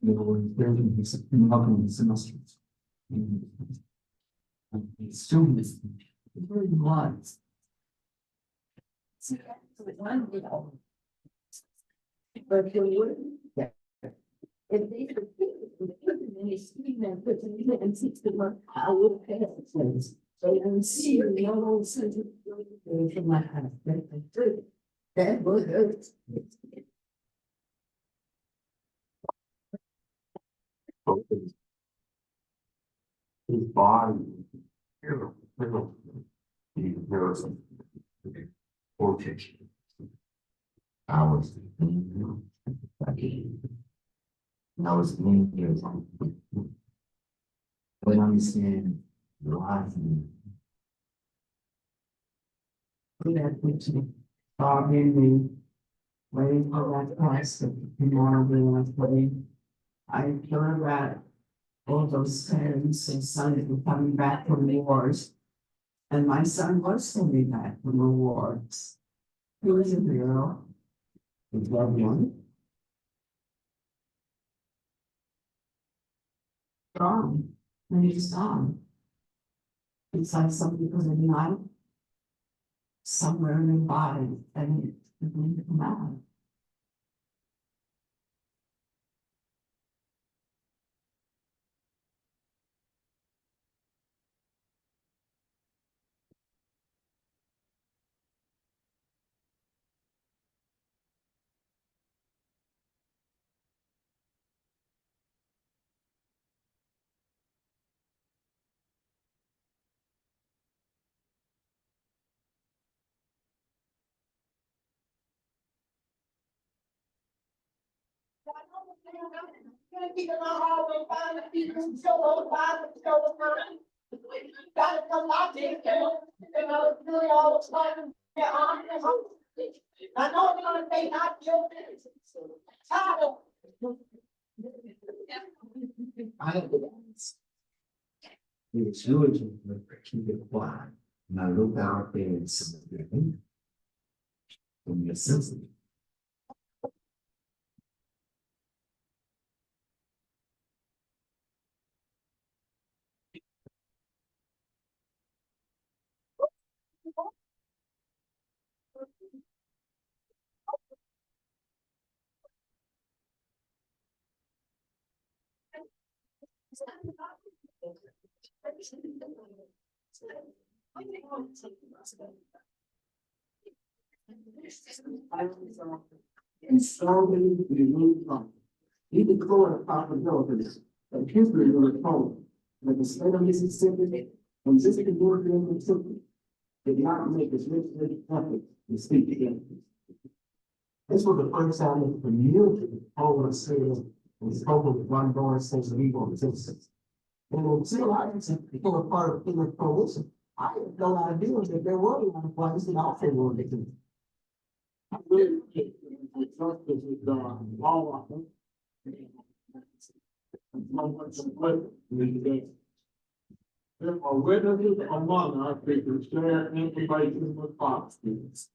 Building his welcome semesters. And students, very wise.
But they wouldn't. If they could, and they see them, put them in and teach them I will pass things. So you see, you know, from my house, that would hurt.
His body. There was some. Fortune.
I was. I was many years old. But understand the life and
That which Bob in me, waiting for that price that tomorrow we want to pay. I learned that all those parents and sons were coming back from the wars. And my son was coming back from the wars. He was a hero. He was one. Gone, and he's gone. It's like some people are not. somewhere in their body and it didn't come out.
Gotta come out there, really all the time. I know it's gonna take out your business.
I have the ones. It's really to keep it quiet, and I look out there and see them. And you're sensitive.
And slowly we move on. He declared a possibility that history will recall that the state of Mississippi and Mississippi Board of Mississippi did not make its legislative effort to speak together. This was the first time that the community over the state and spoke with one voice since the legal existence. And until I became a part of the coalition, I had no idea that there were one place that also wanted to. I really with justice with all of them. There are witnesses among us that can share information with Fox students.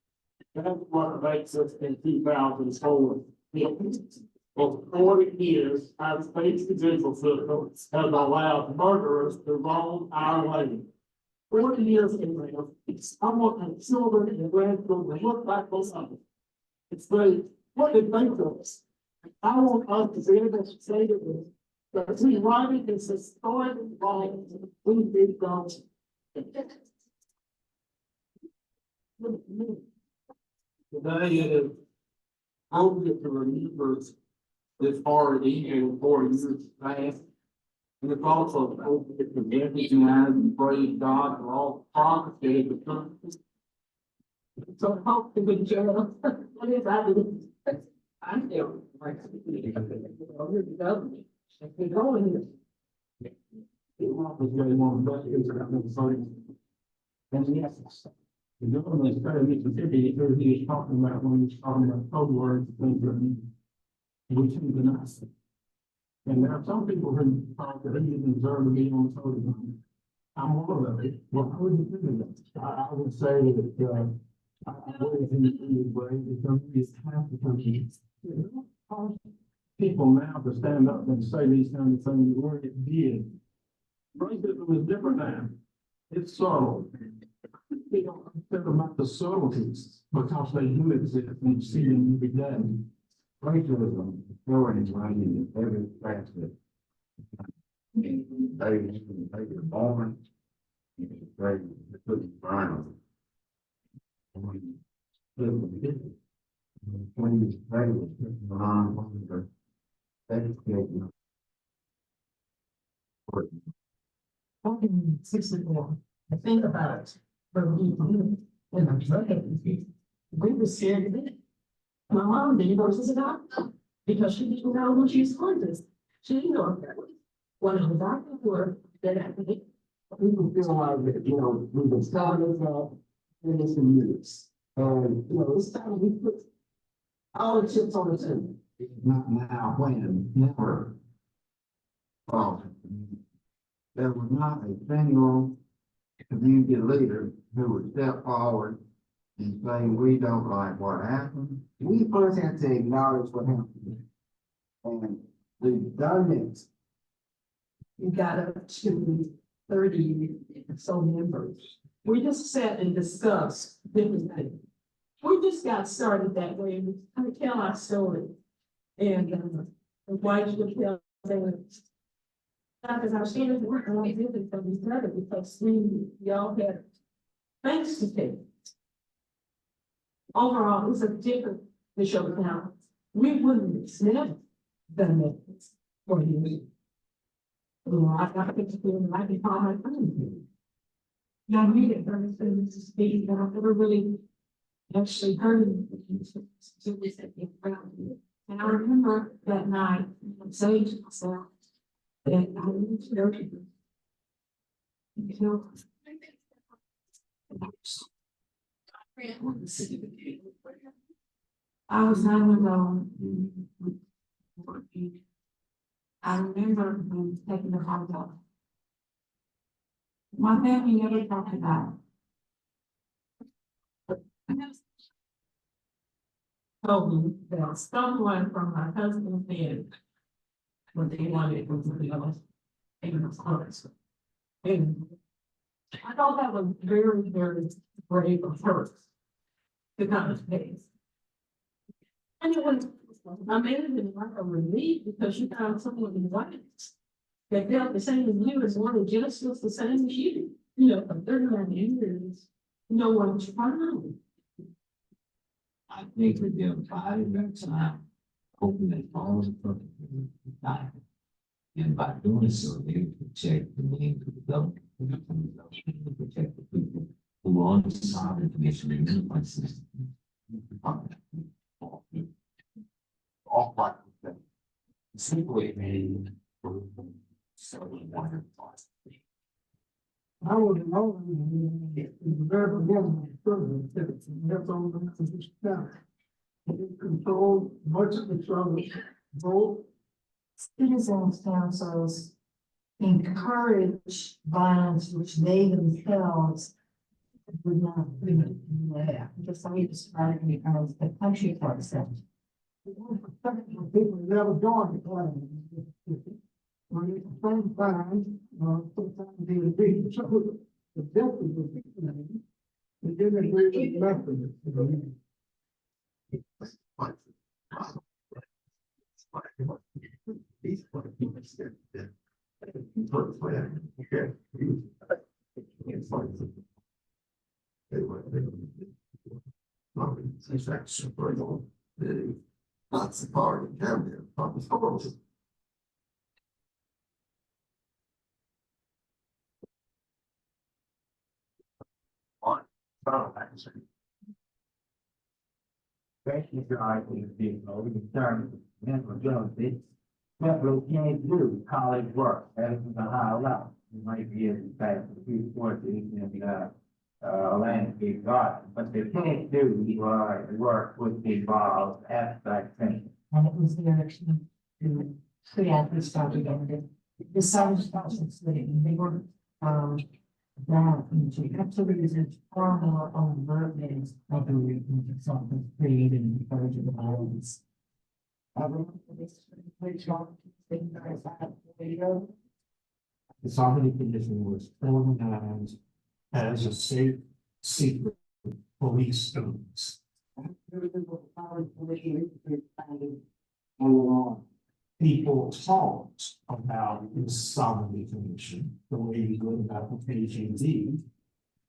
That's what makes us in 2004. For 40 years, our state's judicial system has allowed murderers to roam our land. 40 years ago, I want my children and grandchildren to look back on something. It's great. What did they do? I want us to be able to say to them that we writing this historic wrong, we did go. Today is only to remember this party and 4 years past. And it's also open to recognize and praise God for all the progress that has occurred. So help the good job. What is happening? I feel like the government. They're going here. Was very long, but it was about the voting. And yes, the government is very Mississippi, because he was talking about when he was talking about code words, things that we should be nice. And there are some people who thought that he didn't deserve to be on the podium. I'm one of them. Well, I wouldn't do that. I would say that, I wouldn't in any way, because it's half the country. People now to stand up and say these kind of things where it did. Racism is different now. It's subtle. They don't think about the subtleties because they do exist and you see them every day. Racism, throwing is right in every facet. They were born, they couldn't burn them. When you pray with non-hunger, educating.
64. I think about it. But we, when I'm trying, we were scared of it. My mom didn't go to the doctor because she didn't know when she was going to. She didn't know if that was one of the doctors were that I think.
People feel like that, we've been starting this out in this years. And, it's time we put all the chips on the table.
Not now, when, never. There was not a single community leader who would step forward and say, we don't like what happened. We first had to acknowledge what happened. And the
You got up to 30 so members
We just sat and discussed different things. We just got started that way, and I tell our story. And, the wives would tell them. Because I was standing work, and I did it for these other, because y'all had things to do. Overall, it's a different Neshoba now. We wouldn't have never done that for you. You know, I got pictures of them, I can call my friends. Now, we get very things to speak, but I've never really actually heard it. And I remember that night, saying to myself, that I need to go to you. Until I was 9 years old. I remember taking the hot dog. My family never talked about it. Told me that someone from my husband's bed, what they wanted was to be honest, and was honest. And I thought that was very, very brave of her to come to face. And it was, I made it like a relief because you found someone in white that felt the same as you, as wanted justice the same as you. You know, for 39 years, no one's trying.
I think we'd be able to find it next time, hoping that all the perfect die. And by doing so, they would protect the names of the government, and protect the people who are on the sovereign commission and unified system.
All right. Simply made. So wonderful.
I would know. Very good. That's all the control much of the trouble. Vote.
Citizens councils encourage violence which they themselves would not do. Just how you described it as the country for itself.
People never joined the plan. When you find fine, sometimes they agree to trouble. The death of the people, they didn't agree with nothing.
Lots of power to them there, probably supposed.
Thank you, guys, for being over the term, mental ability. But we can't do college work, that is a high level. You might be able to pass a few courses in, landscape garden, but they can't do, work with the involved abstract thinking.
And it was their to create this started and the sound sponsors that they were, that into absolutely far more overt ways of the reading of something created and encouraging the violence.
The sovereignty condition was organized as a safe, secret police service. People talked about the sovereignty commission, the way you go about the PhD,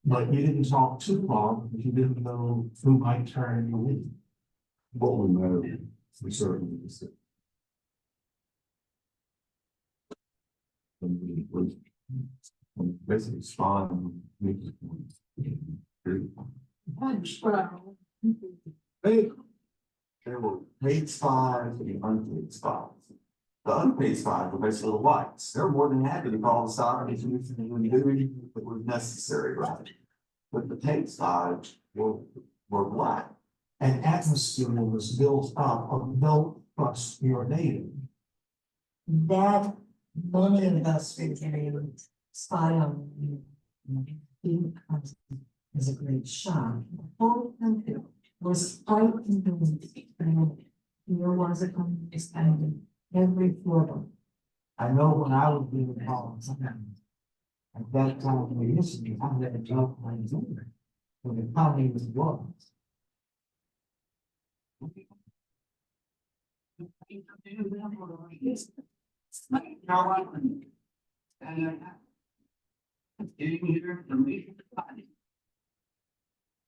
but you didn't talk too long because you didn't know who might turn you in.
What we know, we certainly is that. Basically, spawn. There were paid spies and unpaid spies. The unpaid spies were basically the whites. They're more than happy to call the sovereignty commission and do anything that was necessary, right? But the paid spies were black.
An atmosphere was built up of no trust your neighbor.
That many of us figured spy on you is a great shock. The whole country was fighting and there was a communist and every photo.
I know when I was being called,
At that time, in history, I had a job line over. When the county was was.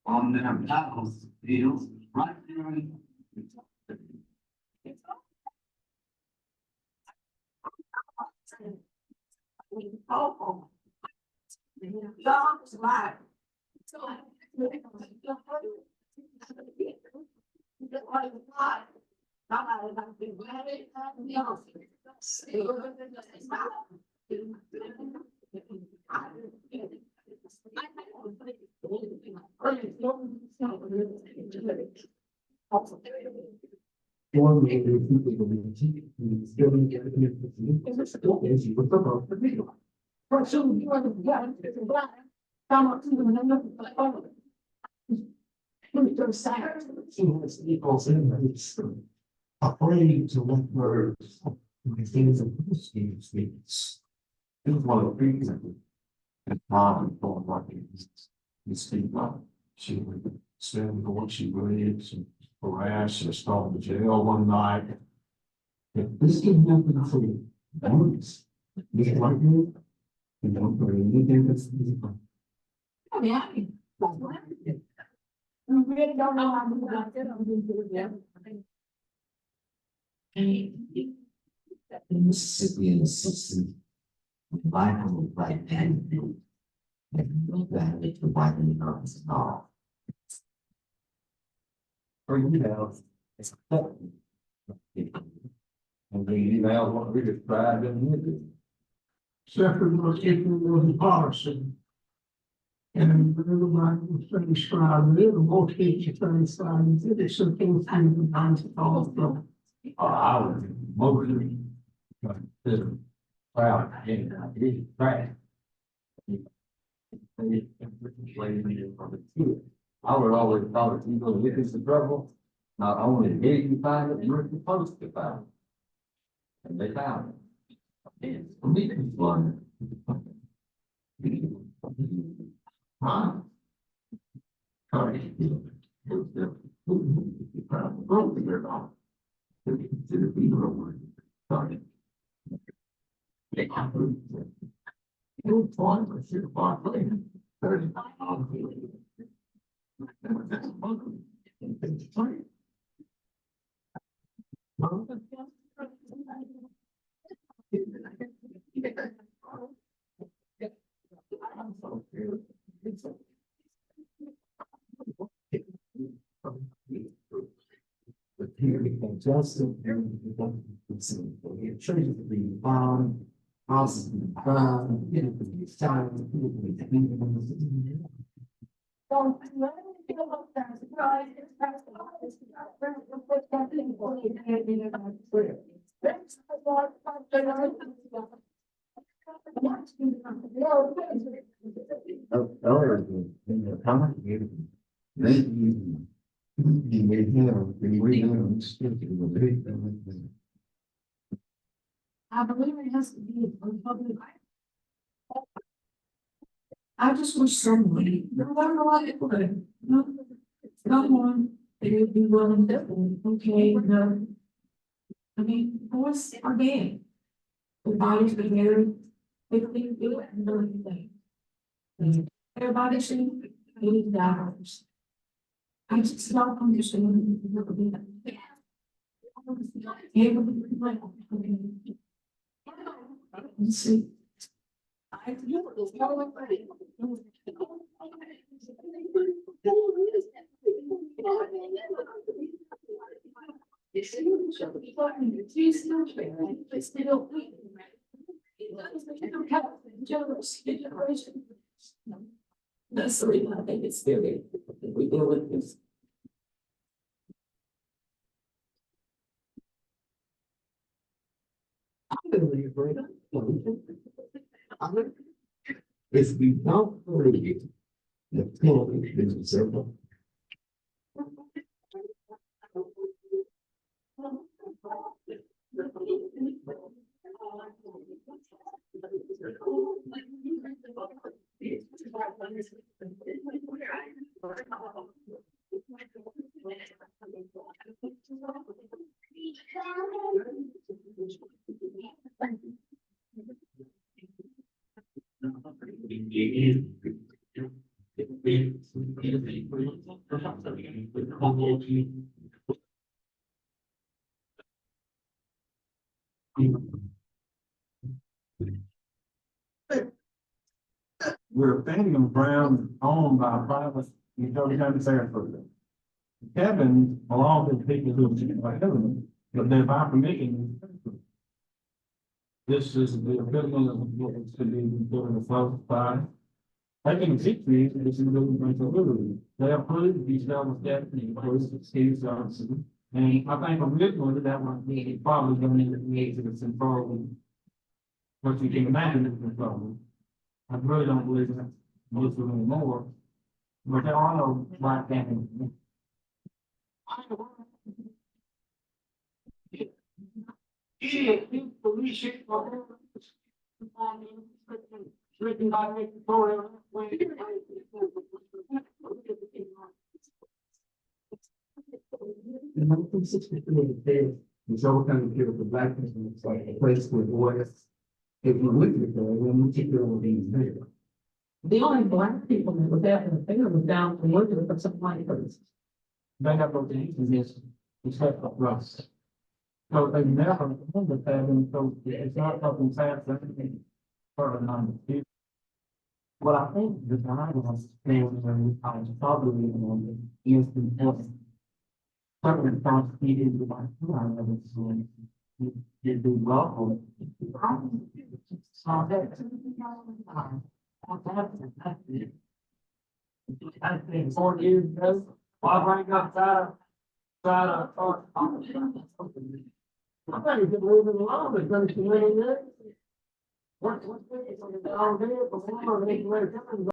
On them battles fields, right there in.
Oh. Dog's life.
One way to keep the community is giving the community. It's a school, as you look above the video. For some, you are the black, it's a black. Come up to the number of the other. Those sirens, he was equals in the street. Afraid to let words. The things of the speaks. It was one of the things that. And mom told what he speak up. She would stand for what she believes and harass or start to jail one night. If this can happen for you, once, you get like you, you don't do anything that's easy.
Yeah. We really don't know how to do that.
Mississippi assistant. Bible right then. And that is the Bible knows all.
Or email. And the email what we described in here.
Shepherd was equal policy. And everybody was very strong, they were both teachers very strong, there's some things I didn't mind to follow from.
I was mostly. Proud, and it's bad. I would always thought if you go look into trouble, not only did you find it, you were supposed to find it. And they found it. And for me, it's fun. Huh? Sorry. Sorry. You point with your body. 35. But here we can just it shows you the bond. Awesome. You know, it's time.
I believe it has to be a public. I just wish somebody, no matter what it would, no, someone, they would be willing to, okay, no. I mean, boys are gay. The bodies are married, they think do it and do anything. Everybody should be $80. I just don't understand. Let's see. That's the reason I think it's scary. We deal with this.
If we don't believe the penalty is observable.
We're thinking Brown owned by a private utility company for Kevin, along with people who are Kevin, but they're by permission. This is the equivalent of what is to be doing the first by. I can see these, this is moving by the liberty. They approved these levels definitely, because it's Steve Johnson. And I think originally that one be probably going to need to control. What you can imagine is control. I really don't believe that most of them anymore. But there are no black and.
In 1963, the Neshoba County Care for Black people, it's like a place where boys, if you look at there, when you take your own being there. The only black people that was out in the field was down from working for some white person. They have those things, except for Russ. So they never remember that, and so it's not something sad, or anything further on the future. What I think the guy was saying when I was probably on the is important. Certainly, thought he did the right thing, I never seen. He did do well for it. Saw that. I think 4 years ago, I bring up that. I think it's moving along, it's going to be. What's this? It's on the down there, before they can let it come.